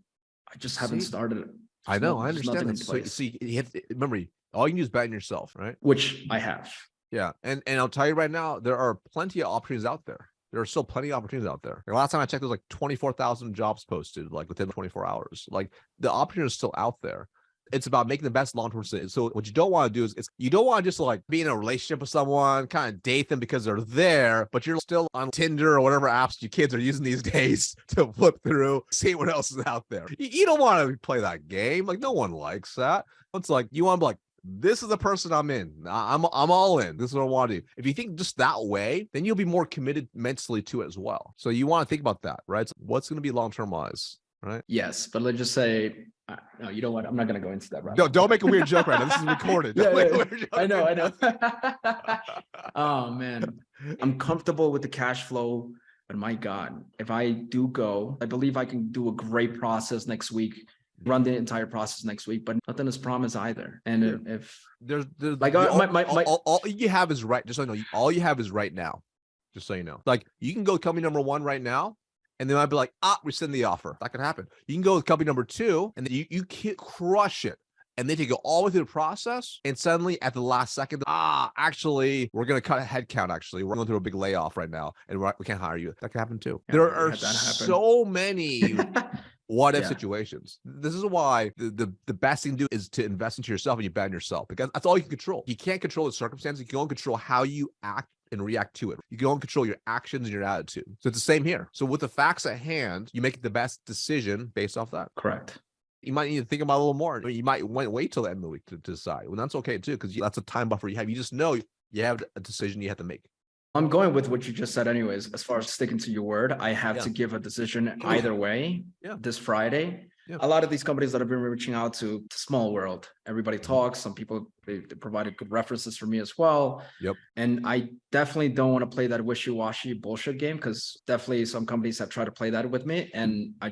I just haven't started it. I know, I understand that. So you have to, remember, all you can do is bet on yourself, right? Which I have. Yeah. And I'll tell you right now, there are plenty of opportunities out there. There are still plenty of opportunities out there. Like, last time I checked, there was like 24,000 jobs posted, like within 24 hours. Like, the opportunity is still out there. It's about making the best long-term decision. So what you don't want to do is you don't want to just like be in a relationship with someone, kind of date them because they're there, but you're still on Tinder or whatever apps you kids are using these days to flip through, see what else is out there. You don't want to play that game. Like, no one likes that. It's like, you want to be like, this is the person I'm in. I'm all in. This is what I want to do. If you think just that way, then you'll be more committed mentally to it as well. So you want to think about that, right? So what's going to be long-term wise, right? Yes, but let's just say, no, you know what? I'm not going to go into that. Right? No, don't make a weird joke right now. This is recorded. I know. Oh man, I'm comfortable with the cash flow, but my God, if I do go, I believe I can do a great process next week. Run the entire process next week, but nothing is promised either. And if there's like all you have is right, just so you know, all you have is right now. Just so you know, like, you can go company number one right now, and they might be like, rescind the offer. That could happen. You can go with company number two, and then you can't crush it. And they can go all the way through the process, and suddenly at the last second, actually, we're going to cut a head count. Actually, we're going through a big layoff right now, and we can't hire you. That could happen too. Yeah, there are so many what-if situations. This is why the best thing to do is to invest into yourself, and you bet on yourself, because that's all you can control. You can't control the circumstances. You can only control how you act and react to it. You can only control your actions and your attitude. So it's the same here. So with the facts at hand, you make the best decision based off that. Correct. You might need to think about it a little more. You might wait till the end of the week to decide. Well, that's okay too, because that's a time buffer you have. You just know you have a decision you have to make. I'm going with what you just said anyways. As far as sticking to your word, I have to give a decision either way this Friday. Yeah. A lot of these companies that I've been reaching out to, small world, everybody talks. Some people, they provided good references for me as well. Yep. And I definitely don't want to play that wishy-washy bullshit game, because definitely some companies have tried to play that with me, and I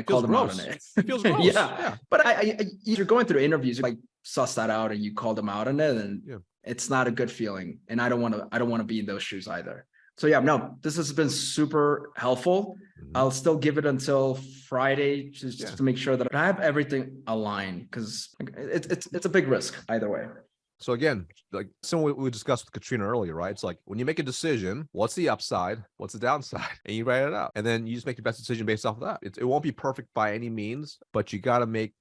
called them out on it. It feels gross. Yeah. But you're going through interviews, you like suss that out and you call them out on it, and it's not a good feeling. And I don't want to be in those shoes either. So yeah, no, this has been super helpful. I'll still give it until Friday just to make sure that I have everything aligned, because it's a big risk either way. So again, like similar we discussed with Katrina earlier, right? It's like when you make a decision, what's the upside, what's the downside, and you write it out, and then you just make the best decision based off of that. It won't be perfect by any means, but you got to make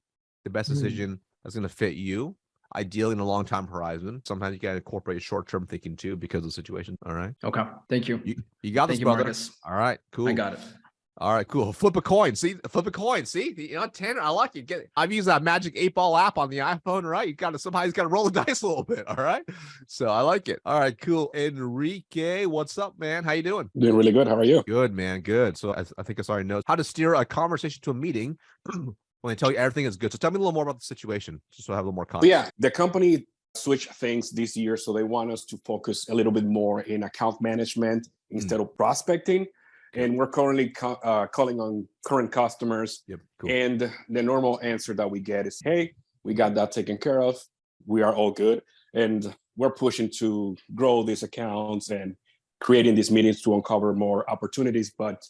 the best decision that's going to fit you. Ideally in a long time horizon. Sometimes you got to incorporate short-term thinking too because of the situation. All right. Okay. Thank you. You got this, brother. Marcus. All right. Cool. I got it. All right, cool. Flip a coin. See, flip a coin. See, you know, Tanner, I like it. I've used that magic 8-ball app on the iPhone, right? You got to somebody's got to roll the dice a little bit. All right. So I like it. All right, cool. Enrique, what's up, man? How you doing? Doing really good. How are you? Good, man. Good. So I think I already know how to steer a conversation to a meeting when they tell you everything is good. So tell me a little more about the situation, just so I have a little more context. Yeah, the company switched things this year, so they want us to focus a little bit more in account management instead of prospecting. And we're currently calling on current customers. Yep, cool. And the normal answer that we get is, hey, we got that taken care of. We are all good. And we're pushing to grow these accounts and creating these meetings to uncover more opportunities. But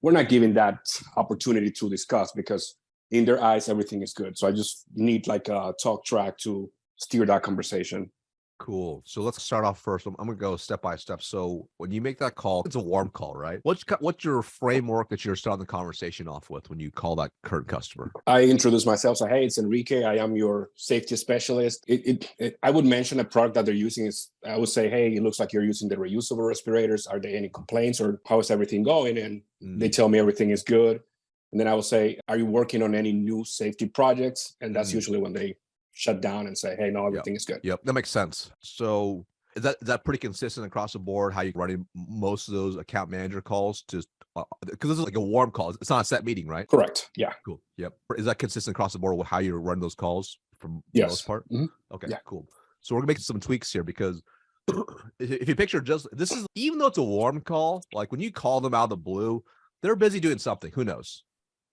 we're not giving that opportunity to discuss because in their eyes, everything is good. So I just need like a talk track to steer that conversation. Cool. So let's start off first. I'm gonna go step by step. So when you make that call, it's a warm call, right? What's your framework that you're starting the conversation off with when you call that current customer? I introduce myself. So, hey, it's Enrique. I am your safety specialist. I would mention a product that they're using. I would say, hey, it looks like you're using the reusable respirators. Are there any complaints, or how is everything going? And they tell me everything is good. And then I will say, are you working on any new safety projects? And that's usually when they shut down and say, hey, no, everything is good. Yep, that makes sense. So is that pretty consistent across the board, how you're running most of those account manager calls? Just because this is like a warm call. It's not a set meeting, right? Correct. Yeah. Cool. Yep. Is that consistent across the board with how you run those calls from the most part? Okay, cool. So we're gonna make some tweaks here because if you picture this is, even though it's a warm call, like when you call them out of the blue, they're busy doing something. Who knows?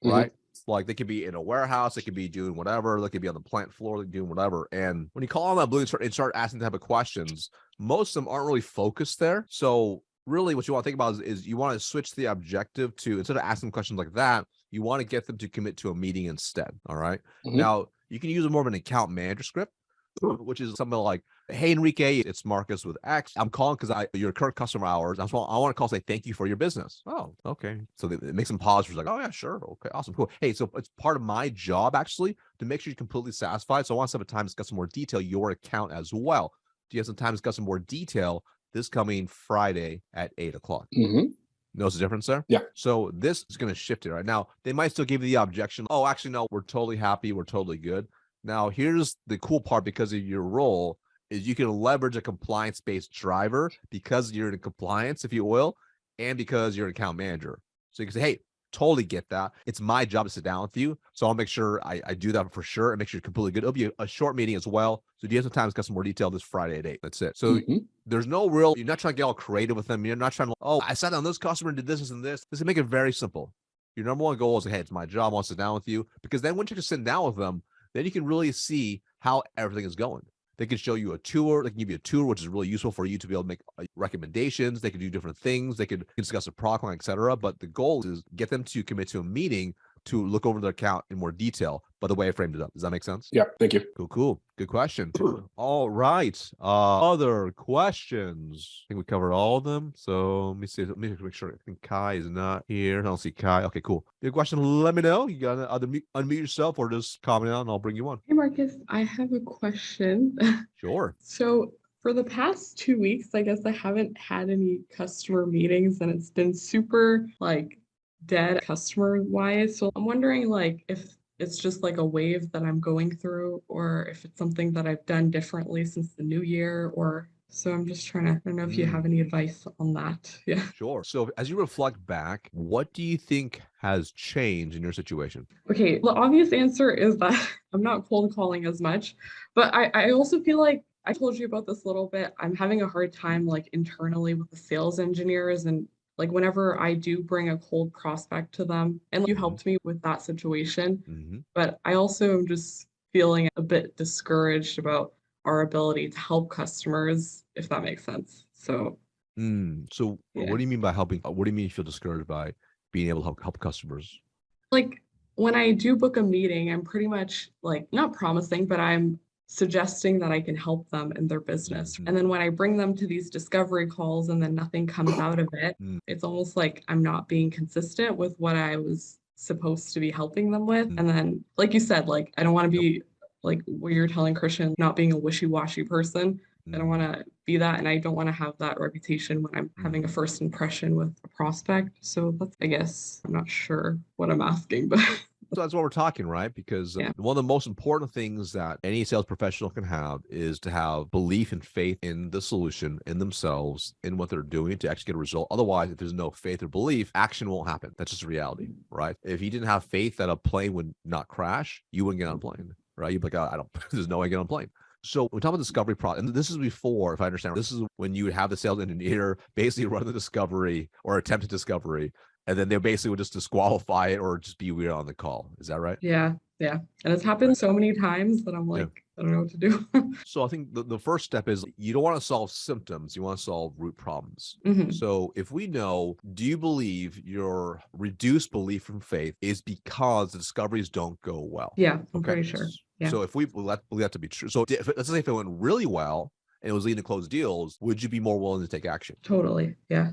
Right? Like they could be in a warehouse, they could be doing whatever, they could be on the plant floor, they're doing whatever. And when you call on that blue and start asking type of questions, most of them aren't really focused there. So really what you want to think about is you want to switch the objective to, instead of asking questions like that, you want to get them to commit to a meeting instead. All right. Now you can use more of an account manager script, which is something like, hey, Enrique, it's Marcus with X. I'm calling because your current customer hours. I want to call and say thank you for your business. Oh, okay. So it makes them pause for like, oh yeah, sure. Okay, awesome, cool. Hey, so it's part of my job actually to make sure you're completely satisfied. So I want to have a time to discuss some more detail, your account as well. Do you have some time to discuss some more detail this coming Friday at 8:00? Notice the difference there? Yeah. So this is going to shift it right now. They might still give you the objection. Oh, actually, no, we're totally happy. We're totally good. Now, here's the cool part because of your role is you can leverage a compliance-based driver because you're in compliance, if you will, and because you're an account manager. So you can say, hey, totally get that. It's my job to sit down with you. So I'll make sure I do that for sure and make sure you're completely good. It'll be a short meeting as well. So do you have some time to discuss some more detail this Friday at 8? That's it. So there's no real, you're not trying to get all creative with them. You're not trying to, oh, I sat down this customer and did this and this. This is make it very simple. Your number one goal is, hey, it's my job. I want to sit down with you. Because then once you're just sitting down with them, then you can really see how everything is going. They can show you a tour. They can give you a tour, which is really useful for you to be able to make recommendations. They can do different things. They could discuss a product line, et cetera. But the goal is get them to commit to a meeting to look over their account in more detail by the way I framed it up. Does that make sense? Yeah, thank you. Cool. Good question. All right. Other questions? I think we covered all of them. So let me see. Let me make sure. I think Kai is not here. I don't see Kai. Okay, cool. Your question, let me know. You got to either unmute yourself or just comment out and I'll bring you on. Hey, Marcus, I have a question. Sure. So for the past 2 weeks, I guess I haven't had any customer meetings and it's been super dead customer wise. So I'm wondering if it's just like a wave that I'm going through or if it's something that I've done differently since the new year or So I'm just trying to, I don't know if you have any advice on that. Yeah. Sure. So as you reflect back, what do you think has changed in your situation? Okay, the obvious answer is that I'm not cold calling as much, but I also feel like I told you about this a little bit. I'm having a hard time like internally with the sales engineers and like whenever I do bring a cold prospect to them, and you helped me with that situation, but I also am just feeling a bit discouraged about our ability to help customers, if that makes sense. So So yeah. what do you mean by helping? What do you mean you feel discouraged by being able to help customers? Like when I do book a meeting, I'm pretty much like not promising, but I'm suggesting that I can help them in their business. And then when I bring them to these discovery calls and then nothing comes out of it, it's almost like I'm not being consistent with what I was supposed to be helping them with. And then, like you said, like I don't want to be like what you're telling Christian, not being a wishy-washy person. I don't want to be that, and I don't want to have that reputation when I'm having a first impression with a prospect. So that's, I guess, I'm not sure what I'm asking, but So that's what we're talking, right? Because yeah. one of the most important things that any sales professional can have is to have belief and faith in the solution, in themselves, in what they're doing to actually get a result. Otherwise, if there's no faith or belief, action won't happen. That's just reality, right? If you didn't have faith that a plane would not crash, you wouldn't get on a plane, right? You'd be like, oh, I don't, there's no way I get on a plane. So we talk about discovery process, and this is before, if I understand, this is when you would have the sales engineer basically run the discovery or attempted discovery, and then they basically would just disqualify it or just be weird on the call. Is that right? Yeah. And it's happened so many times that I'm like, I don't know what to do. So I think the first step is you don't want to solve symptoms, you want to solve root problems. So if we know, do you believe your reduced belief from faith is because the discoveries don't go well? Yeah, I'm pretty believe sure. Yeah. So if we believe that to be true, so let's say if it went really well and it was leading to closed deals, would you be more willing to take action? Totally. Yeah.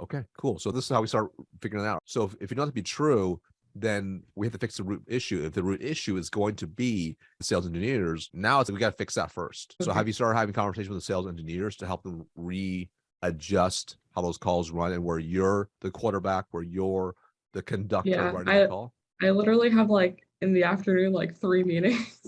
Okay, cool. So this is how we start figuring it out. So if you know that to be true, then we have to fix the root issue. If the root issue is going to be the sales engineers, now it's like we got to fix that first. So have you started having conversations with the sales engineers to help them readjust how those calls run and where you're the quarterback, where you're the conductor running the call? I literally have like in the afternoon, like 3 meetings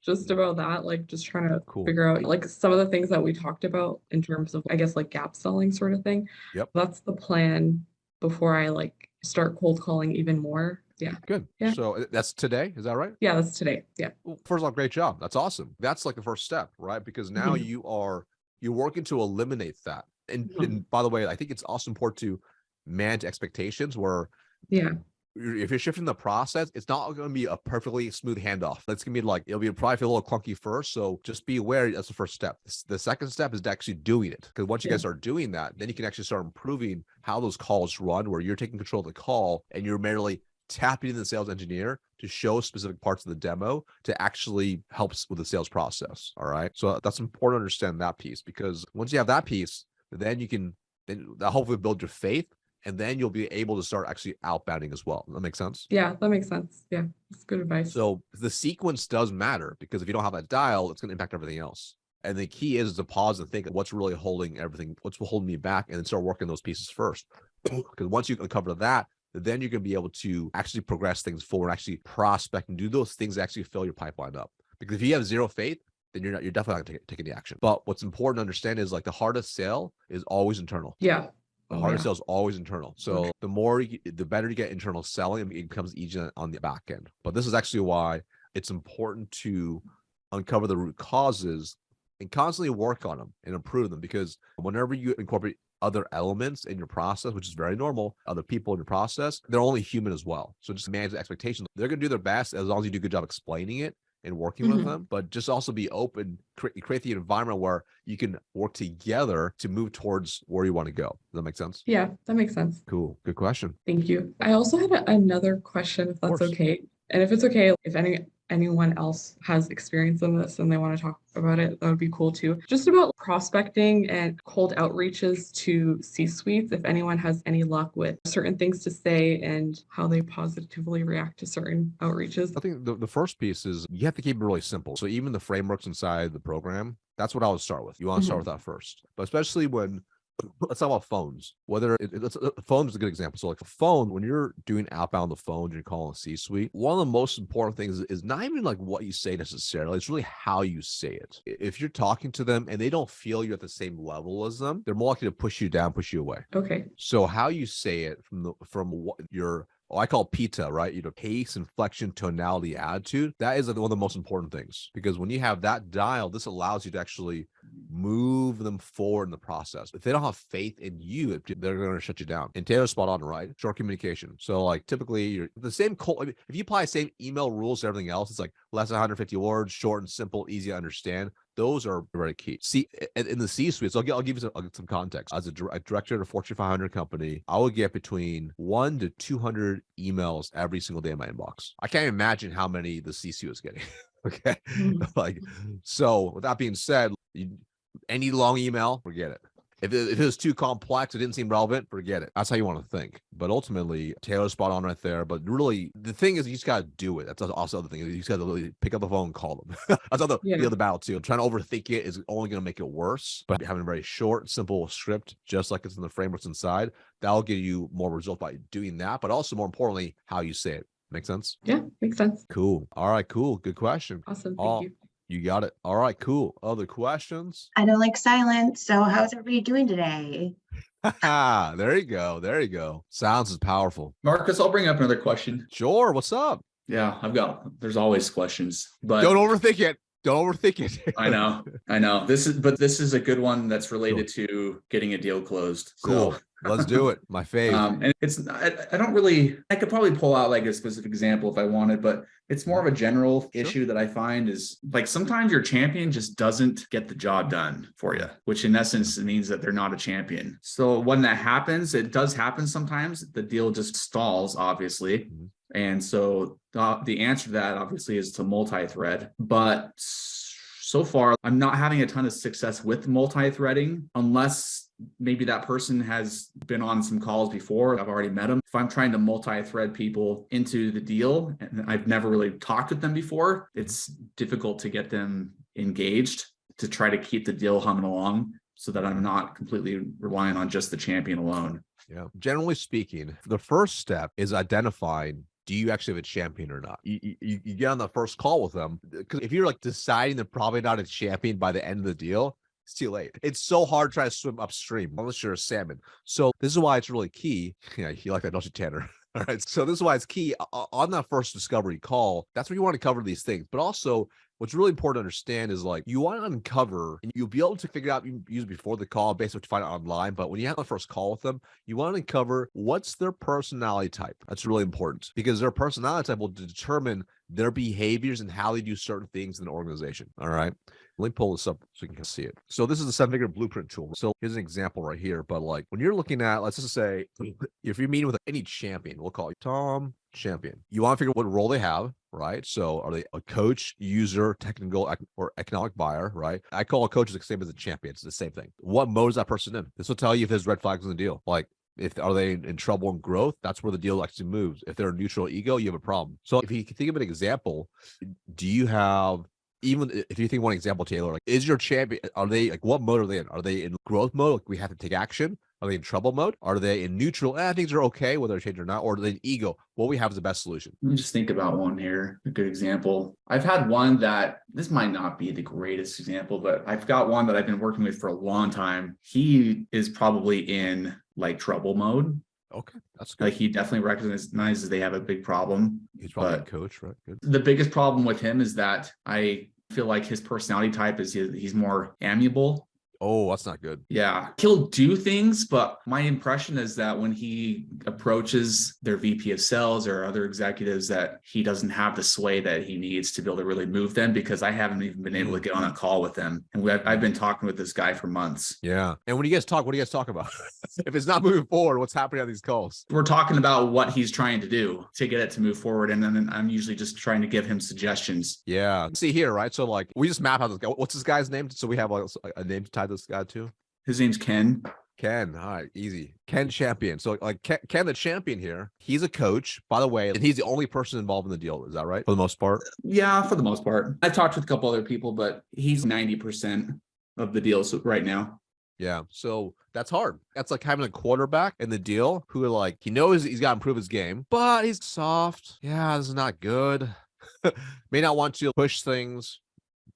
just about that, like just trying to figure out like some of the things that we talked about in terms of, I guess, like gap selling sort of thing. Yep. That's the plan before I like start cold calling even more. Yeah. Good. Yeah. So that's today. Is that right? Yeah, that's today. Yeah. Well, first of all, great job. That's awesome. That's like the first step, right? Because now you're working to eliminate that. And by the way, I think it's also important to manage expectations where if you're shifting the process, it's not going to be a perfectly smooth handoff. It's going to be like, it'll probably feel a little clunky first. So just be aware that's the first step. The second step is actually doing it. Because once you guys start doing that, then you can actually start improving how those calls run, where you're taking control of the call and you're merely tapping in the sales engineer to show specific parts of the demo to actually helps with the sales process. All right. So that's important to understand that piece, because once you have that piece, then you can that hopefully build your faith. And then you'll be able to start actually outbounding as well. Does that make sense? Yeah, that makes sense. Yeah, that's good advice. So the sequence does matter, because if you don't have that dial, it's going to impact everything else. And the key is to pause and think what's really holding everything, what's holding me back, and then start working those pieces first. Because once you uncover that, then you're going to be able to actually progress things forward, actually prospect and do those things that actually fill your pipeline up. Because if you have zero faith, then you're definitely not going to take any action. But what's important to understand is like the hardest sale is always internal. Yeah. The hardest sale is always internal. So the better you get internal selling, it becomes easier on the back end. But this is actually why it's important to uncover the root causes and constantly work on them and improve them. Because whenever you incorporate other elements in your process, which is very normal, other people in your process, they're only human as well. So just manage the expectations. They're going to do their best as long as you do a good job explaining it and working with them, but just also be open, create the environment where you can work together to move towards where you want to go. Does that make sense? Yeah, that makes sense. Cool. Good question. Thank you. I also had another question, if that's okay. And if it's okay, if anyone else has experience in this and they want to talk about it, that would be cool too. Just about prospecting and cold outreaches to C-suites, if anyone has any luck with certain things to say and how they positively react to certain outreaches. I think the first piece is you have to keep it really simple. So even the frameworks inside the program, that's what I would start with. You want to start with that first. But especially when let's talk about phones. Phones is a good example. So like a phone, when you're doing outbound the phone, you're calling a C-suite. One of the most important things is not even like what you say necessarily. It's really how you say it. If you're talking to them and they don't feel you're at the same level as them, they're more likely to push you down, push you away. Okay. So how you say it from what your I call PITA, right? Pace, inflection, tonality, attitude. That is one of the most important things, because when you have that dial, this allows you to actually move them forward in the process. If they don't have faith in you, they're going to shut you down. And Taylor's spot on, right? Short communication. So like typically you're the same if you apply the same email rules to everything else, it's like less than 150 words, short and simple, easy to understand. Those are very key. See, in the C-suite, so I'll give you some context. As a director at a Fortune 500 company, I would get between 1 to 200 emails every single day in my inbox. I can't imagine how many the C-suite is getting. Okay. So with that being said, any long email, forget it. If it was too complex, it didn't seem relevant, forget it. That's how you want to think. But ultimately, Taylor's spot on right there. But really, the thing is, you just got to do it. That's also the thing. You just got to really pick up the phone and call them. That's the other battle, too. Trying to overthink it is only going to make it worse. But having a very short, simple script, just like it's in the frameworks inside, that'll give you more results by doing that. But also, more importantly, how you say it. Make sense? Yeah, makes sense. Cool. All right, cool. Good question. Awesome. Thank you. You got it. All right, cool. Other questions? I don't like silence. So how's everybody doing today? There you go. There you go. Sounds is powerful. Marcus, I'll bring up another question. Sure. What's up? Yeah, there's always questions, but don't overthink it. Don't overthink it. I know. This is a good one that's related to getting a deal closed. Cool. So, let's do it. My fave. And I could probably pull out like a specific example if I wanted, but it's more of a general issue that I find is like sometimes your champion just doesn't get the job done for you, which in essence means that they're not a champion. So when that happens, it does happen sometimes. The deal just stalls, obviously. Mm-hmm. And so the answer to that obviously is to multi-thread, but so far I'm not having a ton of success with multi-threading unless maybe that person has been on some calls before. I've already met them. If I'm trying to multi-thread people into the deal and I've never really talked with them before, it's difficult to get them engaged to try to keep the deal humming along so that I'm not completely relying on just the champion alone. Yeah. Generally speaking, the first step is identifying, do you actually have a champion or not? You get on the first call with them, because if you're like deciding they're probably not a champion by the end of the deal, it's too late. It's so hard to try to swim upstream unless you're a salmon. So this is why it's really key. Yeah, you like that, don't you, Tanner? All right. So this is why it's key on that first discovery call. That's where you want to cover these things. But also, what's really important to understand is like you want to uncover, and you'll be able to figure out, you use before the call, based on what you find out online. But when you have the first call with them, you want to uncover what's their personality type. That's really important because their personality type will determine their behaviors and how they do certain things in the organization. All right. Let me pull this up so you can see it. So this is the 7-figure blueprint tool. So here's an example right here. But like when you're looking at, let's just say, if you're meeting with any champion, we'll call you Tom Champion. You want to figure out what role they have, right? So are they a coach, user, technical, or economic buyer, right? I call a coach the same as a champion. It's the same thing. What mode is that person in? This will tell you if there's red flags in the deal. Like, are they in trouble in growth? That's where the deal actually moves. If they're a neutral ego, you have a problem. So if you can think of an example, do you have, even if you think one example, Taylor, like, is your champion, are they like, what mode are they in? Are they in growth mode? Like we have to take action. Are they in trouble mode? Are they in neutral? Things are okay, whether they change or not. Or are they in ego? What we have is the best solution. Let me just think about one here. A good example. I've had one that, this might not be the greatest example, but I've got one that I've been working with for a long time. He is probably in like trouble mode. Okay, that's good. Like he definitely recognizes they have a big problem. He's probably a coach, right? Good. The biggest problem with him is that I feel like his personality type is he's more amiable. Oh, that's not good. Yeah. He'll do things, but my impression is that when he approaches their VP of sales or other executives, that he doesn't have the sway that he needs to be able to really move them, because I haven't even been able to get on a call with them. And I've been talking with this guy for months. Yeah. And when you guys talk, what do you guys talk about? If it's not moving forward, what's happening on these calls? We're talking about what he's trying to do to get it to move forward. And then I'm usually just trying to give him suggestions. Yeah. See here, right? So like we just map out this guy. What's this guy's name? So we have a name to tie this guy to. His name's Ken. Ken, all right, easy. Ken Champion. So like Ken the champion here, he's a coach, by the way, and he's the only person involved in the deal. Is that right? For the most part? Yeah, for the most part. I've talked with a couple other people, but he's 90% of the deals right now. Yeah. So that's hard. That's like having a quarterback in the deal who like, he knows he's got to improve his game, but he's soft. Yeah, this is not good. May not want to push things,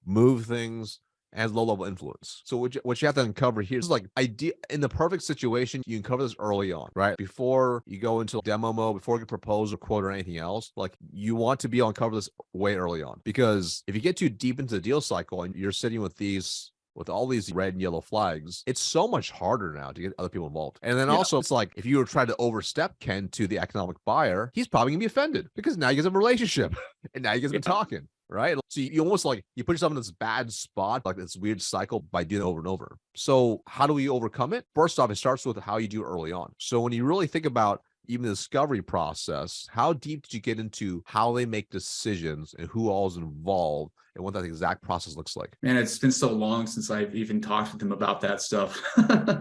move things, has low level influence. So what you have to uncover here is like idea in the perfect situation, you uncover this early on, right? Before you go into demo mode, before you can propose or quote or anything else, like you want to be able to uncover this way early on. Because if you get too deep into the deal cycle and you're sitting with all these red and yellow flags, it's so much harder now to get other people involved. And then also it's like, if you were trying to overstep Ken to the economic buyer, he's probably gonna be offended because now you guys have a relationship and now you guys have been talking, right? So you almost like, you put yourself in this bad spot, like this weird cycle by doing it over and over. So how do we overcome it? First off, it starts with how you do it early on. So when you really think about even the discovery process, how deep did you get into how they make decisions and who all is involved and what that exact process looks like? Man, it's been so long since I've even talked with them about that stuff.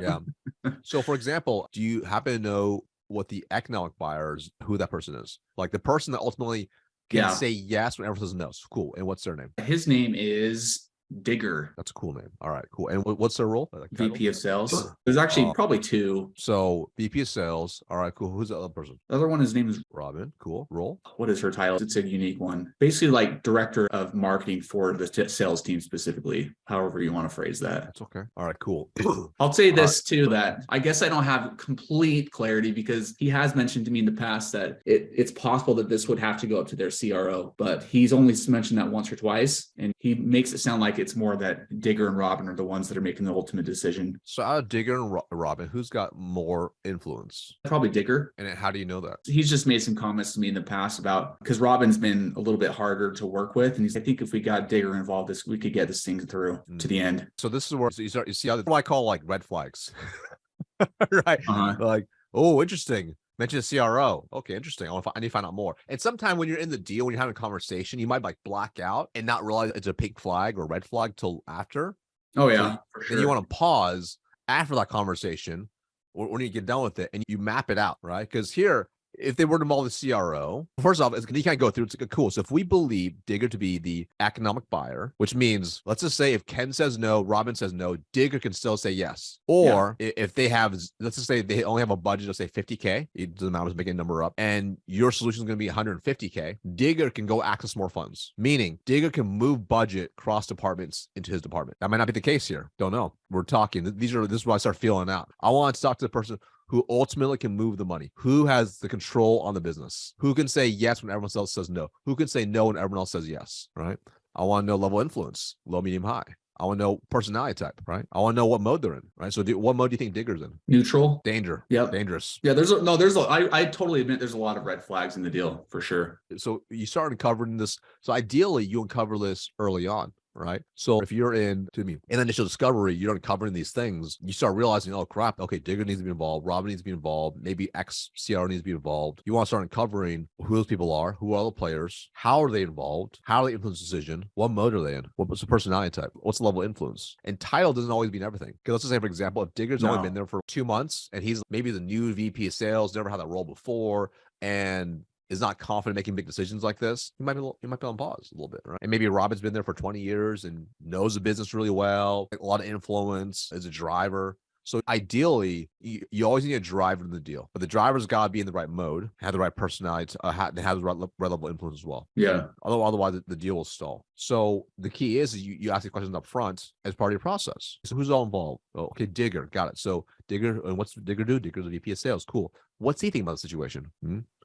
Yeah. So for example, do you happen to know what the economic buyers, who that person is? Like the person that ultimately can say yes when everyone says no. So cool. And what's their name? His name is Digger. That's a cool name. All right, cool. And what's their role? Like VP of sales. There's actually probably two. So VP of sales. All right, cool. Who's the other person? The other one, his name is Robin. Cool. Role. What is her title? It's a unique one. Basically like director of marketing for the sales team specifically, however you want to phrase that. That's okay. All right, cool. I'll say this too, that I guess I don't have complete clarity because he has mentioned to me in the past that it's possible that this would have to go up to their CRO, but he's only mentioned that once or twice. And he makes it sound like it's more that Digger and Robin are the ones that are making the ultimate decision. So out of Digger and Robin, who's got more influence? Probably Digger. And how do you know that? He's just made some comments to me in the past about, because Robin's been a little bit harder to work with. And I think if we got Digger involved, we could get this thing through to the end. So this is where you see how what I call like red flags, right? Like, oh, interesting. Mention a CRO. Okay, interesting. I need to find out more. And sometimes when you're in the deal, when you're having a conversation, you might like black out and not realize it's a pink flag or red flag till after. Oh yeah, so then you want to pause after that conversation or when you get done with it and you map it out, right? Because here, if they were to involve the CRO, first off, you can't go through. It's cool. So if we believe Digger to be the economic buyer, which means, let's just say if Ken says no, Robin says no, Digger can still say yes. Or if they have, let's just say they only have a budget of say 50K, it doesn't matter, I was making a number up, and your solution is going to be 150K, Digger can go access more funds, meaning Digger can move budget cross departments into his department. That might not be the case here. Don't know. We're talking. This is what I start feeling out. I want to talk to the person who ultimately can move the money, who has the control on the business, who can say yes when everyone else says no, who can say no when everyone else says yes, right? I want to know level of influence, low, medium, high. I want to know personality type, right? I want to know what mode they're in, right? So what mode do you think Digger's in? Neutral. Danger. Yep. Dangerous. Yeah, I totally admit there's a lot of red flags in the deal for sure. So you start uncovering this. So ideally you uncover this early on. Right. So if you're in initial discovery, you're uncovering these things, you start realizing, oh crap, okay, Digger needs to be involved, Robin needs to be involved, maybe X CR needs to be involved. You want to start uncovering who those people are, who are the players, how are they involved, how do they influence the decision, what mode are they in, what's the personality type, what's the level of influence. And title doesn't always mean everything. Because let's just say, for example, if Digger's only been there for 2 months and he's maybe the new VP of sales, never had that role before, and is not confident making big decisions like this, he might be on pause a little bit, right? And maybe Robin's been there for 20 years and knows the business really well, a lot of influence, is a driver. So ideally, you always need a driver in the deal, but the driver's got to be in the right mode, have the right personality, have the right level of influence as well. Yeah. Otherwise, the deal will stall. So the key is you ask the questions up front as part of your process. So who's all involved? Oh, okay, Digger, got it. So Digger, and what's Digger do? Digger's the VP of sales. Cool. What's he think about the situation?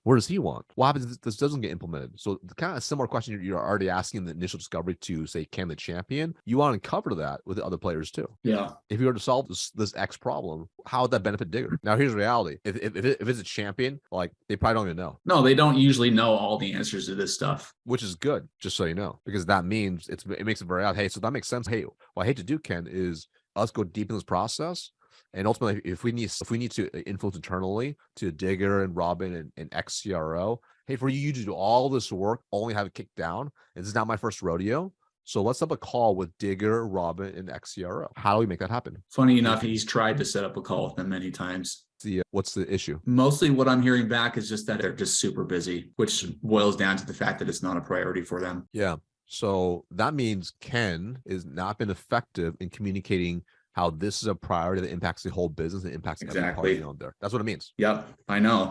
What does he want? What happens if this doesn't get implemented? So the kind of similar question you're already asking in the initial discovery to say, Ken the champion, you want to cover that with the other players too. Yeah. If you were to solve this X problem, how would that benefit Digger? Now here's the reality. If it's a champion, like they probably don't even know. No, they don't usually know all the answers to this stuff. Which is good, just so you know, because that means it makes it very out. Hey, so that makes sense. Hey, what I hate to do, Ken, is us go deep in this process. And ultimately, if we need to influence internally to Digger and Robin and XCRO, hey, for you to do all this work, only have it kicked down, and this is not my first rodeo. So let's have a call with Digger, Robin, and XCRO. How do we make that happen? Funny enough, he's tried to set up a call with them many times. What's the issue? Mostly what I'm hearing back is just that they're just super busy, which boils down to the fact that it's not a priority for them. Yeah. So that means Ken has not been effective in communicating how this is a priority that impacts the whole business and impacts every party on there. That's what it means. Yep, I know.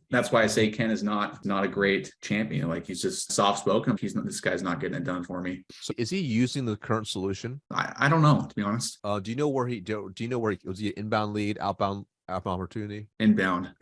That's why I say Ken is not a great champion. Like, he's just soft spoken. This guy's not getting it done for me. So is he using the current solution? I don't know, to be honest. Do you know where was he inbound lead, outbound opportunity? Inbound.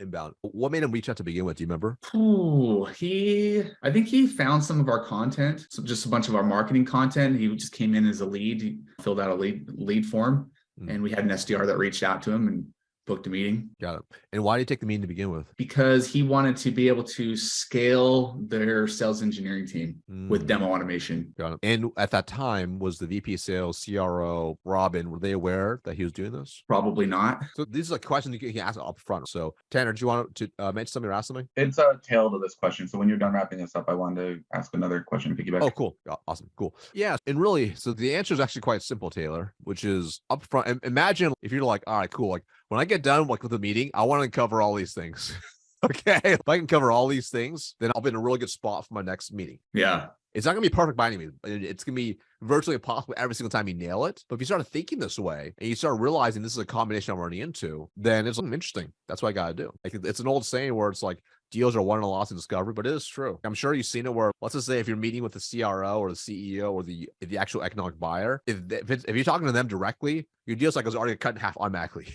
What made him reach out to begin with? Do you remember? I think he found some of our content, just a bunch of our marketing content. He just came in as a lead. He filled out a lead form, and we had an SDR that reached out to him and booked a meeting. Got it. And why did he take the meeting to begin with? Because he wanted to be able to scale their sales engineering team with demo automation. Got it. And at that time, was the VP sales, CRO, Robin, were they aware that he was doing this? Probably not. So these are like questions you can ask up front. So Tanner, do you want to mention something or ask something? It's a tail to this question. So when you're done wrapping this up, I wanted to ask another question to piggyback. Oh, cool. Awesome. Cool. Yeah. And really, so the answer is actually quite simple, Taylor, which is upfront. And imagine if you're like, all right, cool. Like when I get done with the meeting, I want to cover all these things. Okay. If I can cover all these things, then I'll be in a really good spot for my next meeting. Yeah. It's not going to be perfect by any means. It's going to be virtually impossible every single time you nail it. But if you start thinking this way and you start realizing this is a combination I'm running into, then it's interesting. That's what I got to do. Like, it's an old saying where it's like deals are won and lost in discovery, but it is true. I'm sure you've seen it where, let's just say if you're meeting with the CRO or the CEO or the actual economic buyer, if you're talking to them directly, your deal cycle is already cut in half automatically.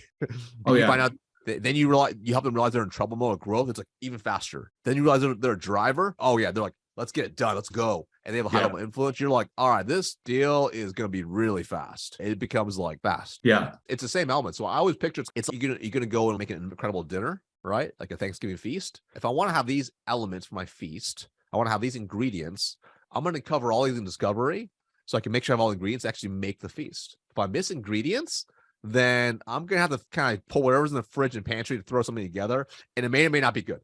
Oh, yeah. You find out, then you realize, you help them realize they're in trouble mode of growth. It's like even faster. Then you realize they're a driver. Oh yeah. They're like, let's get it done. Let's go. And they have a high level influence. You're like, all right, this deal is going to be really fast. It becomes like fast. Yeah. It's the same element. So I always picture it's like you're going to go and make an incredible dinner, right? Like a Thanksgiving feast. If I want to have these elements for my feast, I want to have these ingredients. I'm going to cover all these in discovery so I can make sure I have all the ingredients to actually make the feast. If I miss ingredients, then I'm going to have to kind of pull whatever's in the fridge and pantry to throw something together. And it may or may not be good.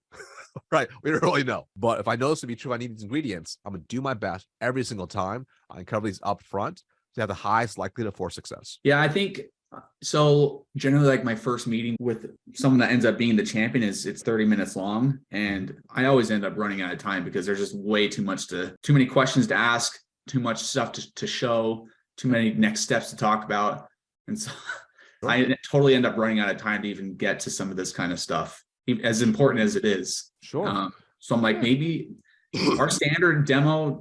Right. We don't really know. But if I know this to be true, I need these ingredients. I'm going to do my best every single time. I cover these up front to have the highest likelihood for success. Yeah, I think so. Generally, like my first meeting with someone that ends up being the champion it's 30 minutes long. And I always end up running out of time because there's just way too many questions to ask, too much stuff to show, too many next steps to talk about. And so I totally end up running out of time to even get to some of this kind of stuff, as important as it is. Sure. So I'm like, maybe our standard demo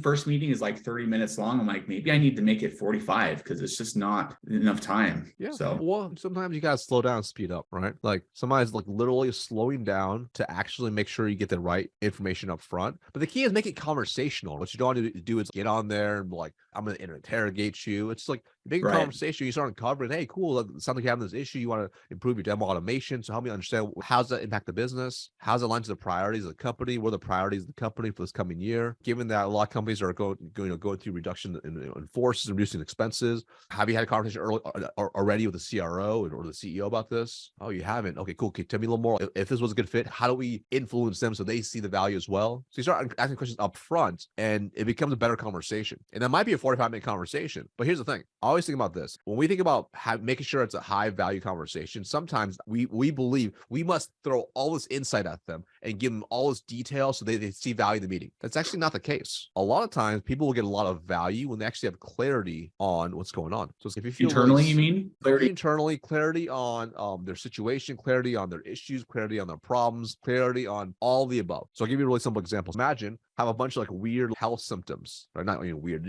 first meeting is like 30 minutes long. I'm like, maybe I need to make it 45 because it's just not enough time. Yeah. So, well, sometimes you got to slow down and speed up, right? Like somebody's like literally slowing down to actually make sure you get the right information up front. But the key is make it conversational. What you don't want to do is get on there and be like, I'm going to interrogate you. It's like big conversation. You start uncovering, hey, cool. It sounds like you're having this issue. You want to improve your demo automation. So help me understand, how does that impact the business? How's it aligned to the priorities of the company? What are the priorities of the company for this coming year? Given that a lot of companies are going through reduction in forces and reducing expenses. Have you had a conversation already with the CRO or the CEO about this? Oh, you haven't? Okay, cool. Can you tell me a little more? If this was a good fit, how do we influence them so they see the value as well? So you start asking questions up front and it becomes a better conversation. And that might be a 45-minute conversation. But here's the thing. I always think about this. When we think about making sure it's a high value conversation, sometimes we believe we must throw all this insight at them and give them all this detail so they see value in the meeting. That's actually not the case. A lot of times people will get a lot of value when they actually have clarity on what's going on. So if you feel internally, you mean? Clarity on their situation, clarity on their issues, clarity on their problems, clarity on all the above. So I'll give you a really simple example. Imagine have a bunch of like weird health symptoms, or not even weird,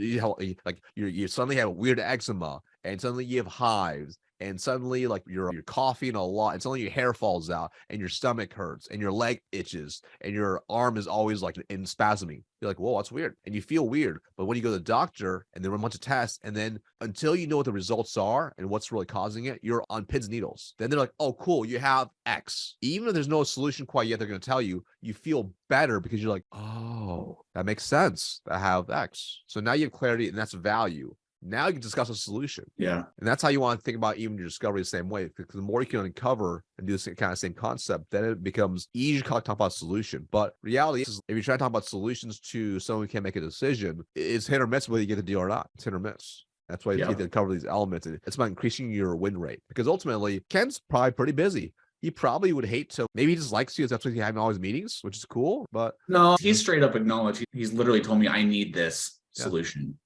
like you suddenly have weird eczema, and suddenly you have hives, and suddenly like you're coughing a lot, and suddenly your hair falls out, and your stomach hurts, and your leg itches, and your arm is always like in spasming. You're like, whoa, that's weird. And you feel weird. But when you go to the doctor and they run a bunch of tests, and then until you know what the results are and what's really causing it, you're on pins and needles. Then they're like, oh, cool, you have X. Even if there's no solution quite yet, they're going to tell you, you feel better because you're like, oh, that makes sense. I have X. So now you have clarity, and that's value. Now you can discuss a solution. Yeah. And that's how you want to think about even your discovery the same way. Because the more you can uncover and do the kind of same concept, then it becomes easier to talk about solution. But reality is, if you're trying to talk about solutions to someone who can't make a decision, it's hit or miss whether you get the deal or not. It's hit or miss. That's why you need to cover these elements. And it's about increasing your win rate. Because ultimately, Ken's probably pretty busy. He probably would hate to, maybe he just likes you. That's why he's having all his meetings, which is cool. But no, he's straight up acknowledged. He's literally told me, I need this solution.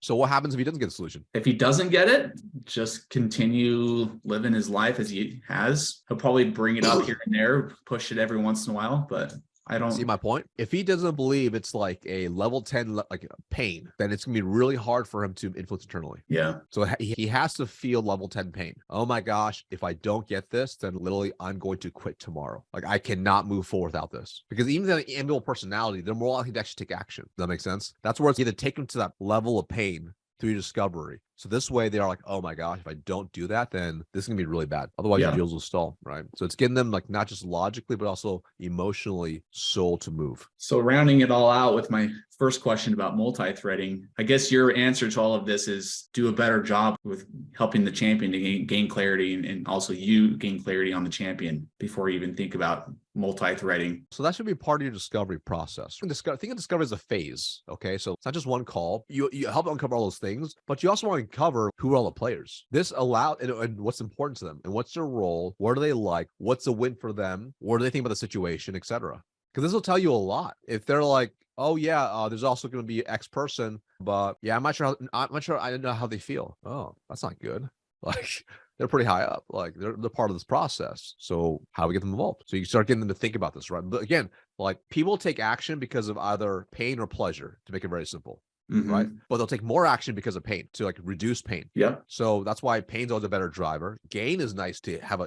So what happens if he doesn't get a solution? If he doesn't get it, just continue living his life as he has. He'll probably bring it up here and there, push it every once in a while, but I don't see my point. If he doesn't believe it's like a level 10 like pain, then it's gonna be really hard for him to influence internally. Yeah. So he has to feel level 10 pain. Oh my gosh, if I don't get this, then literally I'm going to quit tomorrow. Like I cannot move forward without this. Because even the amiable personality, they're more likely to actually take action. Does that make sense? That's where it's either take them to that level of pain through discovery. So this way they are like, oh my gosh, if I don't do that, then this is gonna be really bad. Otherwise your deals will stall, right? So it's getting them like not just logically, but also emotionally soul to move. So rounding it all out with my first question about multi-threading, I guess your answer to all of this is do a better job with helping the champion to gain clarity and also you gain clarity on the champion before you even think about multi-threading. So that should be part of your discovery process. Think of discovery as a phase, okay? So it's not just one call. You help uncover all those things, but you also want to uncover who are all the players. This allowed and what's important to them and what's their role, what do they like, what's a win for them, what do they think about the situation, etc. Because this will tell you a lot. If they're like, oh yeah, there's also going to be X person, but yeah, I'm not sure. I don't know how they feel. Oh, that's not good. Like they're pretty high up. Like they're part of this process. So how do we get them involved? So you start getting them to think about this, right? But again, like people take action because of either pain or pleasure, to make it very simple. Right. But they'll take more action because of pain to like reduce pain. Yeah. So that's why pain's always a better driver. Gain is nice to have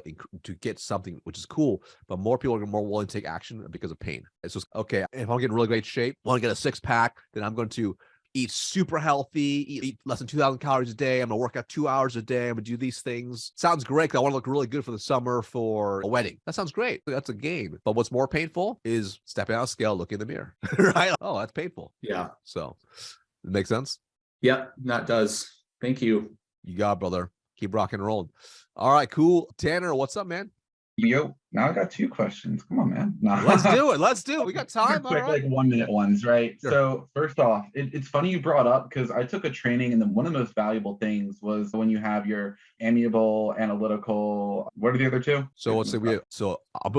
to get something, which is cool, but more people are more willing to take action because of pain. It's just, okay, if I'm getting really great shape, want to get a 6-pack, then I'm going to eat super healthy, eat less than 2,000 calories a day. I'm going to work out 2 hours a day. I'm going to do these things. Sounds great because I want to look really good for the summer for a wedding. That sounds great. That's a gain. But what's more painful is stepping out of scale, looking in the mirror, right? Oh, that's painful. Yeah. So it makes sense? Yep, that does. Thank you. You got it, brother. Keep rocking and rolling. All right, cool. Tanner, what's up, man? Yo, now I got 2 questions. Come on, man. No. Let's do it. Let's do it. We got time. Quick, All right. like 1-minute ones, right? Sure. So first off, it's funny you brought up because I took a training and then one of the most valuable things was when you have your amiable, analytical. What are the other 2? So let's say I'll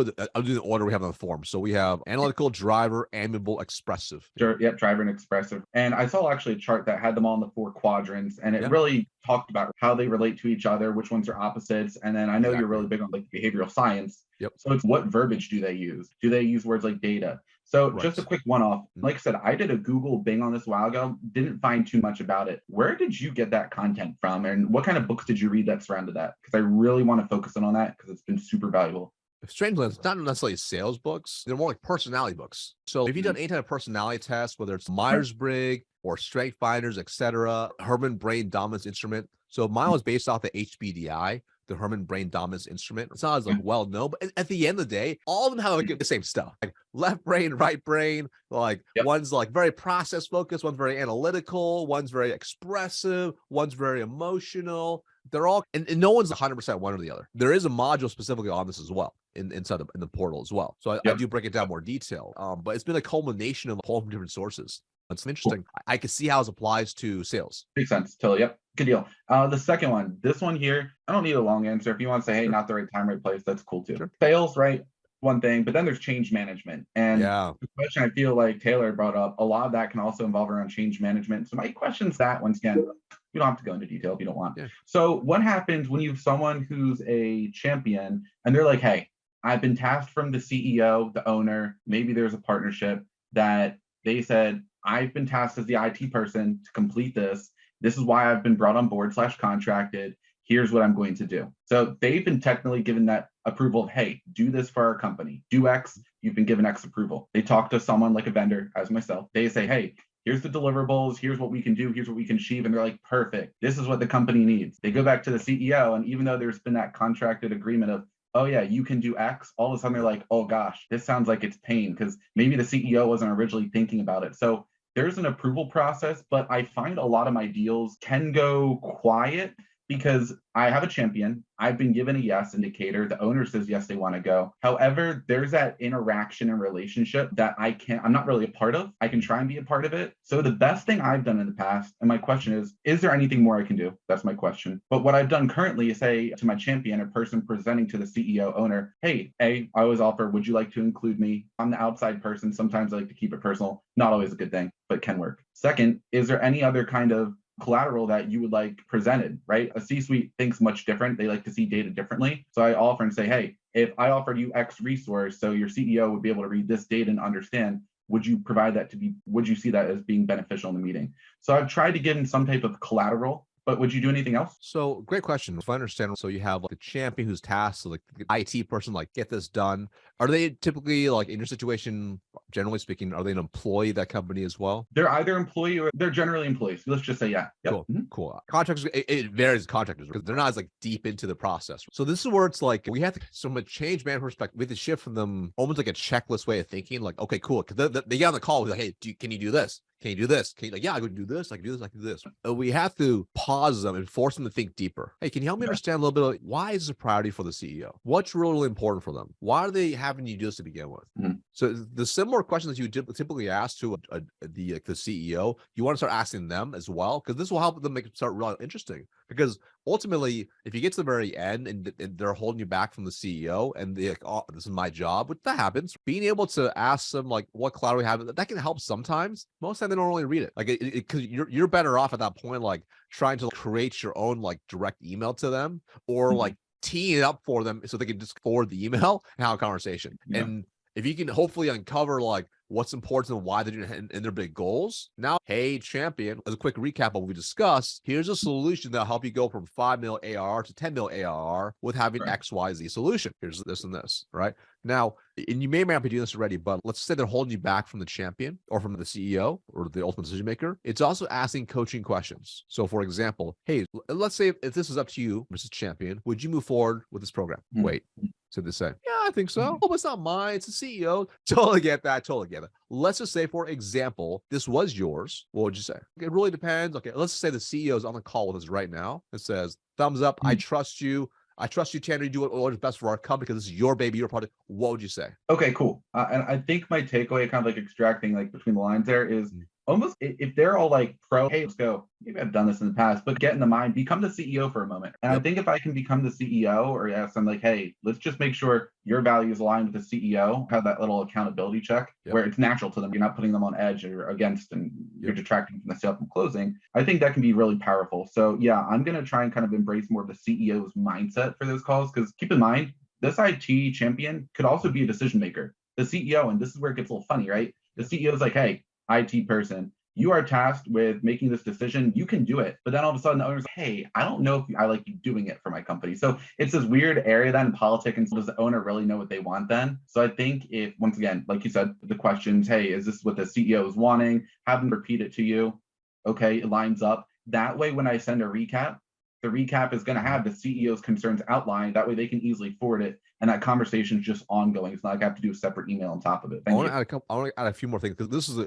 do the order we have on the form. So we have analytical, driver, amiable, expressive. Yep, driver and expressive. And I saw actually a chart that had them all in the 4 quadrants, and it really talked about how they relate to each other, which ones are opposites. And then I know you're really big on like behavioral science. Yep. So it's what verbiage do they use? Do they use words like data? So just a quick one-off. Like I said, I did a Google Bing on this a while ago, didn't find too much about it. Where did you get that content from? And what kind of books did you read that surrounded that? Because I really want to focus in on that because it's been super valuable. Strangely, it's not necessarily sales books. They're more like personality books. So if you've done any type of personality test, whether it's Myers-Briggs or Strength Finders, etc., Herman Brain Dominance Instrument. So mine was based off the HBDI, the Herman Brain Dominance Instrument. It's not as like well known, but at the end of the day, all of them have like the same stuff. Like left brain, right brain. Like one's like very process focused, one's very analytical, one's very expressive, one's very emotional. They're all, and no one's 100% one or the other. There is a module specifically on this as well. Inside in the portal as well. So I do break it down more detail. But it's been a culmination of a whole from different sources. That's interesting. Cool. I can see how it applies to sales. Makes sense. Totally. Yep. Good deal. The second one, this one here, I don't need a long answer. If you want to say, hey, not the right time, right place, that's cool too. Sales, right? One thing, but then there's change management. And the question I feel like Taylor brought up, a lot of that can also involve around change management. So my question's that, once again, you don't have to go into detail if you don't want. So what happens when you have someone who's a champion and they're like, hey, I've been tasked from the CEO, the owner, maybe there's a partnership that they said, I've been tasked as the IT person to complete this. This is why I've been brought on board / contracted. Here's what I'm going to do. So they've been technically given that approval of, hey, do this for our company. Do X, you've been given X approval. They talk to someone like a vendor, as myself. They say, hey, here's the deliverables. Here's what we can do. Here's what we can achieve. And they're like, perfect. This is what the company needs. They go back to the CEO. And even though there's been that contracted agreement of, oh yeah, you can do X, all of a sudden they're like, oh gosh, this sounds like it's pain because maybe the CEO wasn't originally thinking about it. So there's an approval process, but I find a lot of my deals can go quiet because I have a champion. I've been given a yes indicator. The owner says yes, they want to go. However, there's that interaction and relationship that I'm not really a part of. I can try and be a part of it. So the best thing I've done in the past, and my question is there anything more I can do? That's my question. But what I've done currently is say to my champion, a person presenting to the CEO owner, hey, I always offer, would you like to include me? I'm the outside person. Sometimes I like to keep it personal. Not always a good thing, but can work. Second, is there any other kind of collateral that you would like presented, right? A C-suite thinks much different. They like to see data differently. So I offer and say, hey, if I offered you X resource, so your CEO would be able to read this data and understand, would you provide that to be, would you see that as being beneficial in the meeting? So I've tried to give him some type of collateral, but would you do anything else? So great question. If I understand, so you have like a champion who's tasked, so like the IT person, like get this done. Are they typically like in your situation, generally speaking, are they an employee of that company as well? They're either employee or they're generally employees. Let's just say, yeah. Yep. Cool. Cool. Contractors, it varies contractors because they're not as like deep into the process. So this is where it's like, we have to, from a change management perspective, we have to shift from them almost like a checklist way of thinking, like, okay, cool. Cause they get on the call, we're like, hey, can you do this? Can you do this? Can you, like, yeah, I can do this. I can do this. I can do this. We have to pause them and force them to think deeper. Hey, can you help me understand a little bit of why is this a priority for the CEO? What's really important for them? Why are they having you do this to begin with? So the similar questions that you typically ask to the CEO, you want to start asking them as well, because this will help them make it start really interesting. Because ultimately, if you get to the very end and they're holding you back from the CEO and they're like, oh, this is my job, which that happens, being able to ask them like what cloud we have, that can help sometimes. Most of the time they don't really read it. Like because you're better off at that point, like trying to create your own like direct email to them or like teeing it up for them so they can just forward the email and have a conversation. And if you can hopefully uncover like what's important and why they're doing in their big goals. Now, hey, champion, as a quick recap of what we discussed, here's a solution that'll help you go from 5 mil ARR to 10 mil ARR with having XYZ solution. Here's this and this, right? Now, and you may not be doing this already, but let's say they're holding you back from the champion or from the CEO or the ultimate decision maker. It's also asking coaching questions. So for example, hey, let's say if this is up to you, Mrs. Champion, would you move forward with this program? Wait. So they say, yeah, I think so. Oh, but it's not mine. It's the CEO. Totally get that. Totally get it. Let's just say, for example, this was yours. What would you say? It really depends. Okay, let's say the CEO is on the call with us right now. It says, thumbs up. I trust you. I trust you, Tanner. You do what is best for our company because this is your baby, your product. What would you say? Okay, cool. And I think my takeaway, kind of like extracting like between the lines there, is almost if they're all like pro, hey, let's go. Maybe I've done this in the past, but get in the mind, become the CEO for a moment. And I think if I can become the CEO or yes, I'm like, hey, let's just make sure your values align with the CEO, have that little accountability check where it's natural to them. You're not putting them on edge or against and you're detracting from the sale from closing. I think that can be really powerful. So yeah, I'm going to try and kind of embrace more of the CEO's mindset for those calls because keep in mind, this IT champion could also be a decision maker. The CEO, and this is where it gets a little funny, right? The CEO is like, hey, IT person, you are tasked with making this decision. You can do it. But then all of a sudden the owner's like, hey, I don't know if I like you doing it for my company. So it's this weird area then in politics. And so does the owner really know what they want then? So I think if, once again, like you said, the questions, hey, is this what the CEO is wanting? Have them repeat it to you. Okay, it lines up. That way, when I send a recap, the recap is going to have the CEO's concerns outlined. That way they can easily forward it. And that conversation is just ongoing. It's not like I have to do a separate email on top of it. I want to add a few more things because this is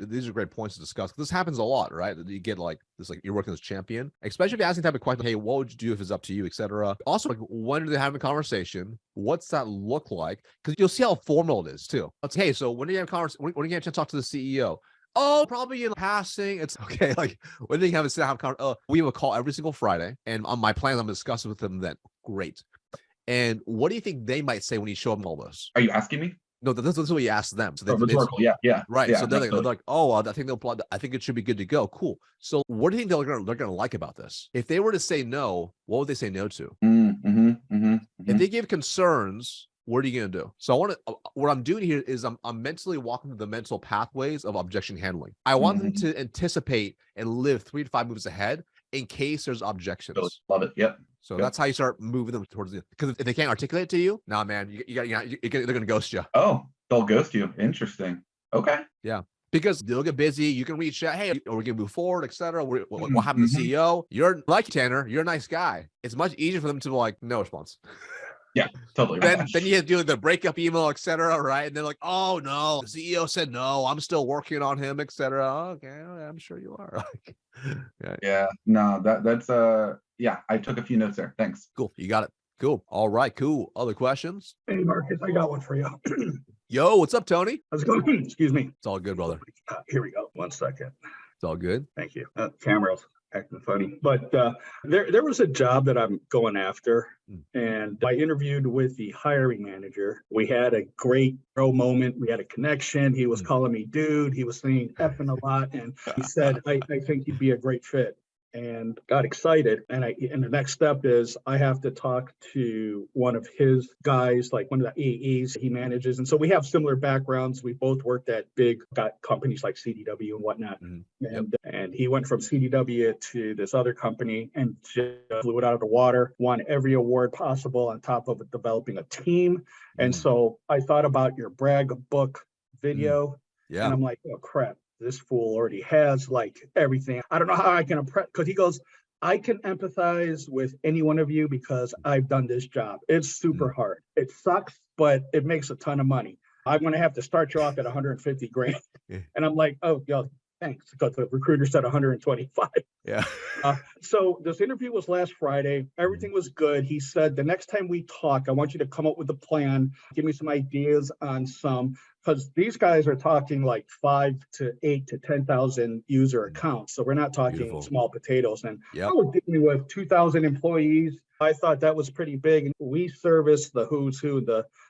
these are great points to discuss. This happens a lot, right? You get like this, like you're working as champion, especially if you're asking type of question. Hey, what would you do if it's up to you, etc. Also, like when do they have a conversation? What's that look like? Because you'll see how formal it is too. It's hey, so when do you have a conversation? When do you get a chance to talk to the CEO? Oh, probably in passing. It's okay. Like when do you have a sit down? We have a call every single Friday, and on my plan, I'm discussing with them then. Great. And what do you think they might say when you show them all this? Are you asking me? No, this is what you ask them. So rhetorical, yeah. Right. Yeah, so they're like, oh, I think I think it should be good to go. Cool. So what do you think they're gonna like about this? If they were to say no, what would they say no to? If they give concerns, what are you going to do? So what I'm doing here is I'm mentally walking through the mental pathways of objection handling. I want them to anticipate and live 3 to 5 moves ahead in case there's objections. Love it. Yep. So that's how you start moving them towards the, because if they can't articulate it to you, nah, man, they're going to ghost you. Oh, they'll ghost you. Interesting. Okay. Yeah. Because they'll get busy. You can reach out. Hey, we're going to move forward, etc. What happened to the CEO? You're like Tanner. You're a nice guy. It's much easier for them to be like, no response. Yeah, totally. Then you have to do the breakup email, etc. Right? And they're like, oh no, the CEO said no. I'm still working on him, etc. Okay, I'm sure you are. Yeah. No, that's yeah. I took a few notes there. Thanks. Cool. You got it. Cool. All right. Cool. Other questions? Hey, Marcus, I got one for you. Yo, what's up, Tony? How's it going? Excuse me. It's all good, brother. Here we go. 1 second. It's all good. Thank you. Camera's acting funny, but there was a job that I'm going after, and I interviewed with the hiring manager. We had a great bro moment. We had a connection. He was calling me dude. He was saying effing a lot, and he said, I think you'd be a great fit. and got excited. And the next step is I have to talk to one of his guys, like one of the AEs he manages. And so we have similar backgrounds. We both worked at big companies like CDW and whatnot. And he went from CDW to this other company and just blew it out of the water, won every award possible on top of developing a team. And so I thought about your brag book video. And I'm like, oh crap, this fool already has like everything. I don't know how I can impress, because he goes, I can empathize with any one of you because I've done this job. It's super hard. It sucks, but it makes a ton of money. I'm going to have to start you off at 150 grand. And I'm like, oh, yo, thanks, because the recruiter said 125. So this interview was last Friday. Everything was good. He said, the next time we talk, I want you to come up with a plan, give me some ideas on some, because these guys are talking like 5 to 8 to 10,000 user accounts. So we're not talking small potatoes. And I was dealing with 2,000 employees. I thought that was pretty big. And we service the who's who.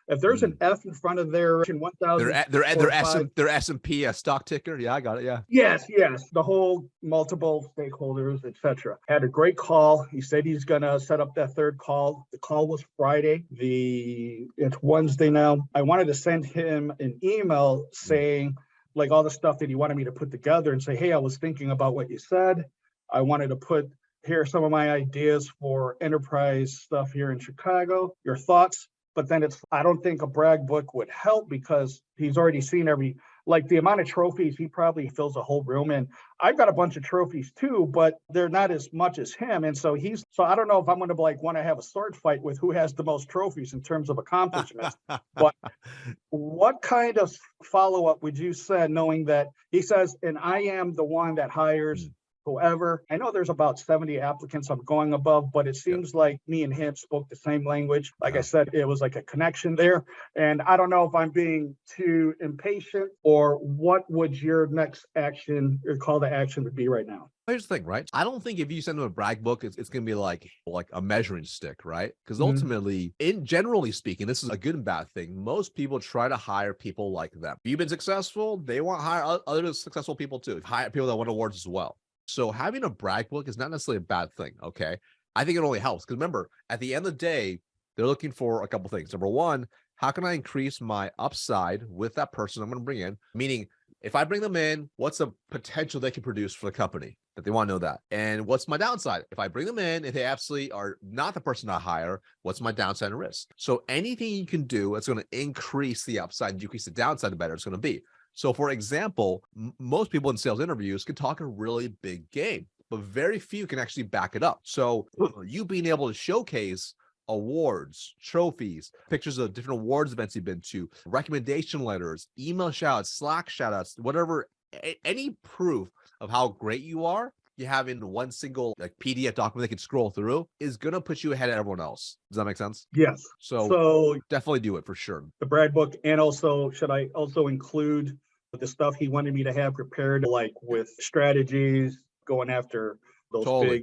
If there's an F in front of their 1,000, their S&P stock ticker. Yeah, I got it. Yeah. Yes. The whole multiple stakeholders, etc. Had a great call. He said he's gonna set up that third call. The call was Friday. It's Wednesday now. I wanted to send him an email saying like all the stuff that he wanted me to put together and say, hey, I was thinking about what you said. I wanted to put here are some of my ideas for enterprise stuff here in Chicago. Your thoughts? But then I don't think a brag book would help because he's already seen the amount of trophies, he probably fills a whole room. And I've got a bunch of trophies too, but they're not as much as him. And so I don't know if I'm going to want to have a sword fight with who has the most trophies in terms of accomplishments. But what kind of follow-up would you say, knowing that he says, and I am the one that hires whoever. I know there's about 70 applicants I'm going above, but it seems like me and him spoke the same language. Like I said, it was like a connection there. And I don't know if I'm being too impatient or what would your next action or call to action would be right now? Here's the thing, right? I don't think if you send them a brag book, it's going to be like a measuring stick, right? Because ultimately, generally speaking, this is a good and bad thing. Most people try to hire people like them. If you've been successful, they want to hire other successful people too. Hire people that win awards as well. So having a brag book is not necessarily a bad thing, okay? I think it only helps because remember, at the end of the day, they're looking for a couple things. Number one, how can I increase my upside with that person I'm going to bring in? Meaning, if I bring them in, what's the potential they can produce for the company? That they want to know that. And what's my downside? If I bring them in, if they absolutely are not the person I hire, what's my downside and risk? So anything you can do that's going to increase the upside and decrease the downside, the better it's going to be. So for example, most people in sales interviews can talk a really big game, but very few can actually back it up. So you being able to showcase awards, trophies, pictures of different awards events you've been to, recommendation letters, email shoutouts, Slack shoutouts, whatever, any proof of how great you are, you have in one single PDF document they can scroll through is going to put you ahead of everyone else. Does that make sense? Yes. So definitely do it for sure. The brag book. And also, should I also include the stuff he wanted me to have prepared, like with strategies, going after those big.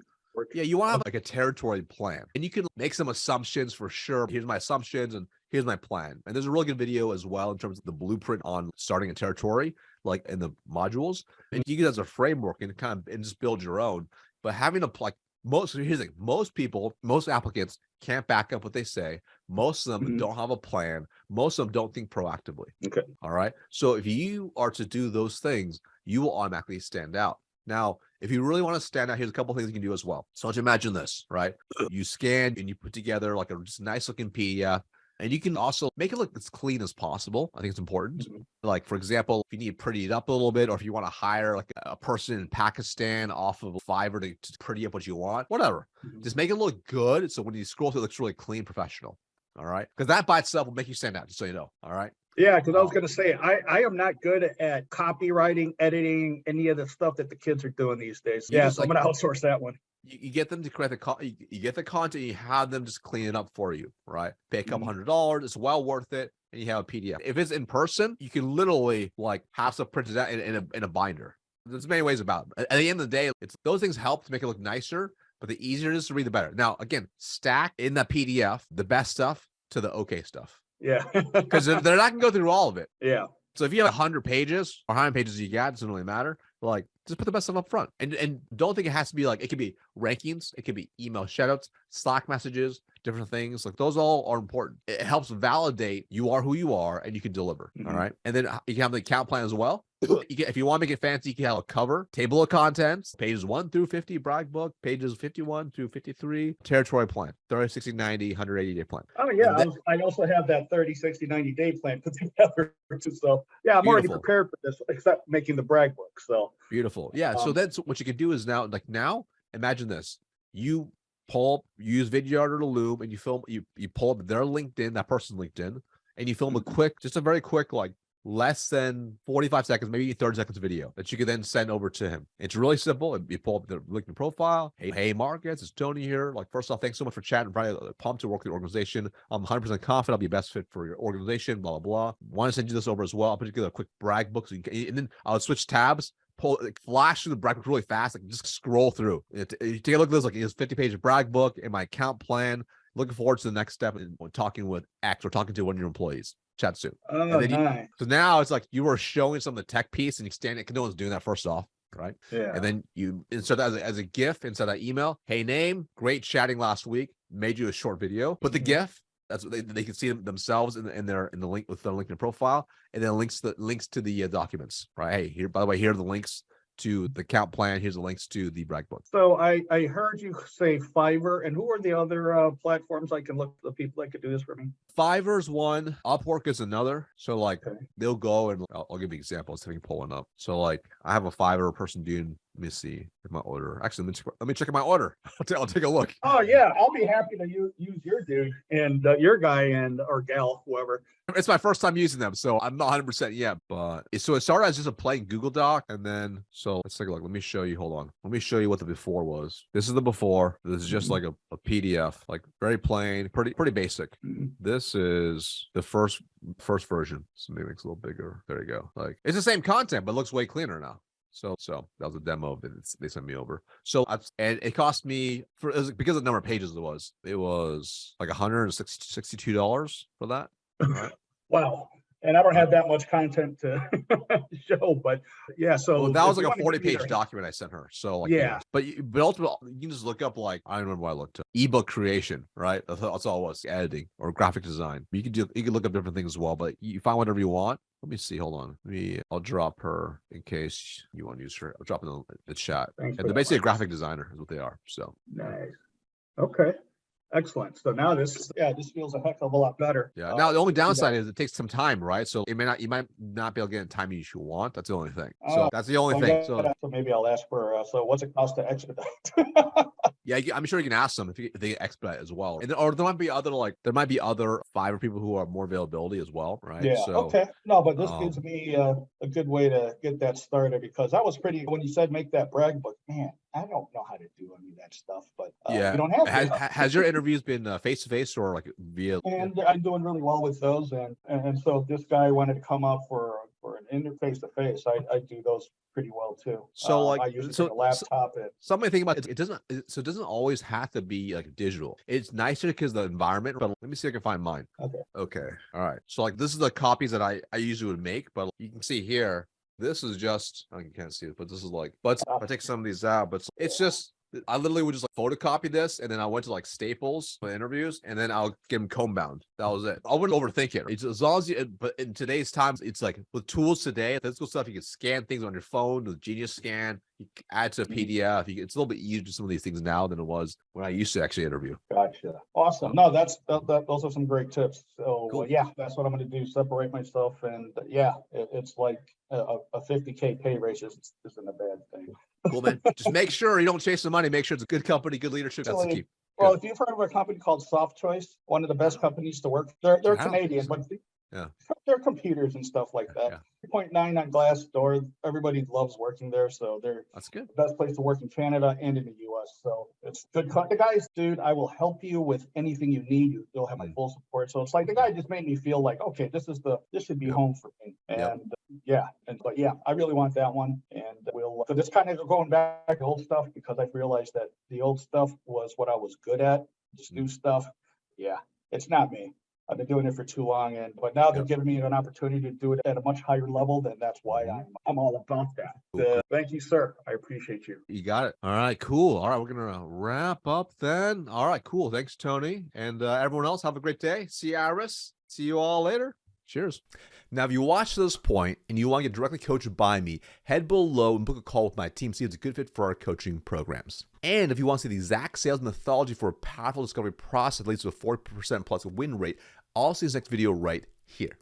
Yeah, you want to have like a territory plan, and you can make some assumptions for sure. Here's my assumptions, and here's my plan. And there's a really good video as well in terms of the blueprint on starting a territory, like in the modules. And you can use it as a framework and and just build your own. But having here's the thing, most applicants can't back up what they say. Most of them don't have a plan. Most of them don't think proactively. Okay. All right. So if you are to do those things, you will automatically stand out. Now, if you really want to stand out, here's a couple things you can do as well. So let's imagine this, right? You scan and you put together like a just nice looking PDF. And you can also make it look as clean as possible. I think it's important. Like, for example, if you need to pretty it up a little bit, or if you want to hire like a person in Pakistan off of Fiverr to pretty up what you want, whatever. Just make it look good. So when you scroll through, it looks really clean, professional. All right. Because that by itself will make you stand out, just so you know. All right. Yeah, because I was going to say, I am not good at copywriting, editing, any of the stuff that the kids are doing these days. So I'm going to outsource that one. You get them to create you get the content, you have them just clean it up for you, right? Pay a couple $100, it's well worth it, and you have a PDF. If it's in person, you can literally have stuff printed out in a binder. There's many ways about it. At the end of the day, those things help to make it look nicer, but the easier it is to read, the better. Now, again, stack in the PDF the best stuff to the okay stuff. Yeah. Because they're not going to go through all of it. Yeah. So if you have 100 pages or how many pages you got, it doesn't really matter. Just put the best stuff up front, and don't think it has to be like, it could be rankings, it could be email shoutouts, Slack messages, different things. Like those all are important. It helps validate you are who you are and you can deliver. All right. And then you can have the account plan as well. If you want to make it fancy, you can have a cover, table of contents, pages 1 through 50, brag book, pages 51 through 53, territory plan, 30, 60, 90, 180 day plan. Oh yeah, I also have that 30, 60, 90 day plan put together too. So yeah, I'm already prepared for this, except making the brag book. So beautiful. Yeah. So that's what you can do is now, imagine this. You pull up, use Vidyard or Loom, and you film, you pull up their LinkedIn, that person's LinkedIn, and you film just a very quick, like less than 45 seconds, maybe 30 seconds video that you can then send over to him. It's really simple. You pull up the LinkedIn profile. Hey, Marcus, it's Tony here. Like, first off, thanks so much for chatting. Probably pumped to work with the organization. I'm 100% confident I'll be best fit for your organization, blah, blah, blah. Want to send you this over as well. I'll put together a quick brag book. And then I'll switch tabs, flash through the brag book really fast, like just scroll through. You take a look at this, like it's 50-page brag book and my account plan. Looking forward to the next step in talking with X or talking to one of your employees. Chat soon. Oh, nice. So now it's like you were showing some of the tech piece and you stand it. No one's doing that first off, right? Yeah. And then you insert that as a GIF inside that email. Hey, name, great chatting last week. Made you a short video. Put the GIF. That's what they can see themselves in the link with their LinkedIn profile, and then links to the documents. Right. Hey, here, by the way, here are the links to the account plan. Here's the links to the brag book. So I heard you say Fiverr, and who are the other platforms I can look for the people that could do this for me? Fiverr's one, Upwork is another. So like they'll go and I'll give you examples. If you pull one up. So like I have a Fiverr person doing. Let me see my order. Actually, let me check my order. I'll take a look. Oh yeah, I'll be happy to use your dude and your guy and or gal, whoever. It's my first time using them, so I'm not 100% yet. But so it started as just a plain Google Doc, and then so let's take a look. Let me show you. Hold on. Let me show you what the before was. This is the before. This is just like a PDF, like very plain, pretty basic. This is the first version. So maybe it's a little bigger. There you go. Like it's the same content, but it looks way cleaner now. So that was a demo that they sent me over. So and it cost me because of the number of pages it was like $162 for that. Right. Wow. And I don't have that much content to show, but yeah. So that was like a 40-page document I sent her. So like, yeah. But ultimately, you can just look up like, I don't remember what I looked up. Ebook creation, right? That's all it was. Editing or graphic design. You can look up different things as well, but you find whatever you want. Let me see. Hold on. I'll drop her in case you want to use her. I'll drop in the chat. And they're basically a graphic designer is what they are. So nice. Okay. Excellent. So now this feels a heck of a lot better. Yeah. Now the only downside is it takes some time, right? So you might not be able to get the time you should want. That's the only thing. So that's the only thing. So maybe I'll ask for. So what's it cost to expedite? Yeah, I'm sure you can ask them if they expedite as well. And or there might be other Fiverr people who are more availability as well, right? Yeah. So, okay. No, but this gives me a good way to get that started because that was pretty. When you said make that brag book, man, I don't know how to do any of that stuff, but yeah, you don't have to. Has your interviews been face to face or like via? And I'm doing really well with those, and so this guy wanted to come up for an interface to face. I do those pretty well too. So like I use a laptop. Something to think about it doesn't always have to be like digital. It's nicer because the environment. But let me see if I can find mine. Okay. All right. So like this is the copies that I usually would make, but you can see here. This is just, you can't see it, but this is like, but I take some of these out, but it's just, I literally would just like photocopy this. And then I went to like Staples for interviews and then I'll get them comb bound. That was it. I wouldn't overthink it. It's as long as but in today's times, it's like with tools today, physical stuff, you can scan things on your phone, the Genius Scan, you can add to a PDF. It's a little bit easier to do some of these things now than it was when I used to actually interview. Gotcha. Awesome. No, those are some great tips. So cool. Yeah, that's what I'm going to do. Separate myself. And yeah, it's like a 50K pay raise isn't a bad thing. Cool, man. Just make sure you don't chase the money. Make sure it's a good company, good leadership. That's the key. Well, if you've heard of a company called Soft Choice, one of the best companies to work, they're Canadian, but they're computers and stuff like that. 3.9 on Glassdoor. Everybody loves working there, so that's good. The best place to work in Canada and in the US. So it's good. The guys, dude, I will help you with anything you need. You'll have my full support. So it's like the guy just made me feel like, okay, this should be home for me. And but I really want that one. And so this kind of going back to old stuff because I've realized that the old stuff was what I was good at. This new stuff, it's not me. I've been doing it for too long, but now they're giving me an opportunity to do it at a much higher level. Then that's why I'm all about that. Thank you, sir. I appreciate you. You got it. All right, cool. All right, we're gonna wrap up then. All right, cool. Thanks, Tony, and everyone else. Have a great day. See you, Iris. See you all later. Cheers. Now, if you watch to this point and you want to get directly coached by me, head below and book a call with my team. See if it's a good fit for our coaching programs. And if you want to see the exact sales methodology for a powerful discovery process that leads to a 40% plus win rate, I'll see this next video right here.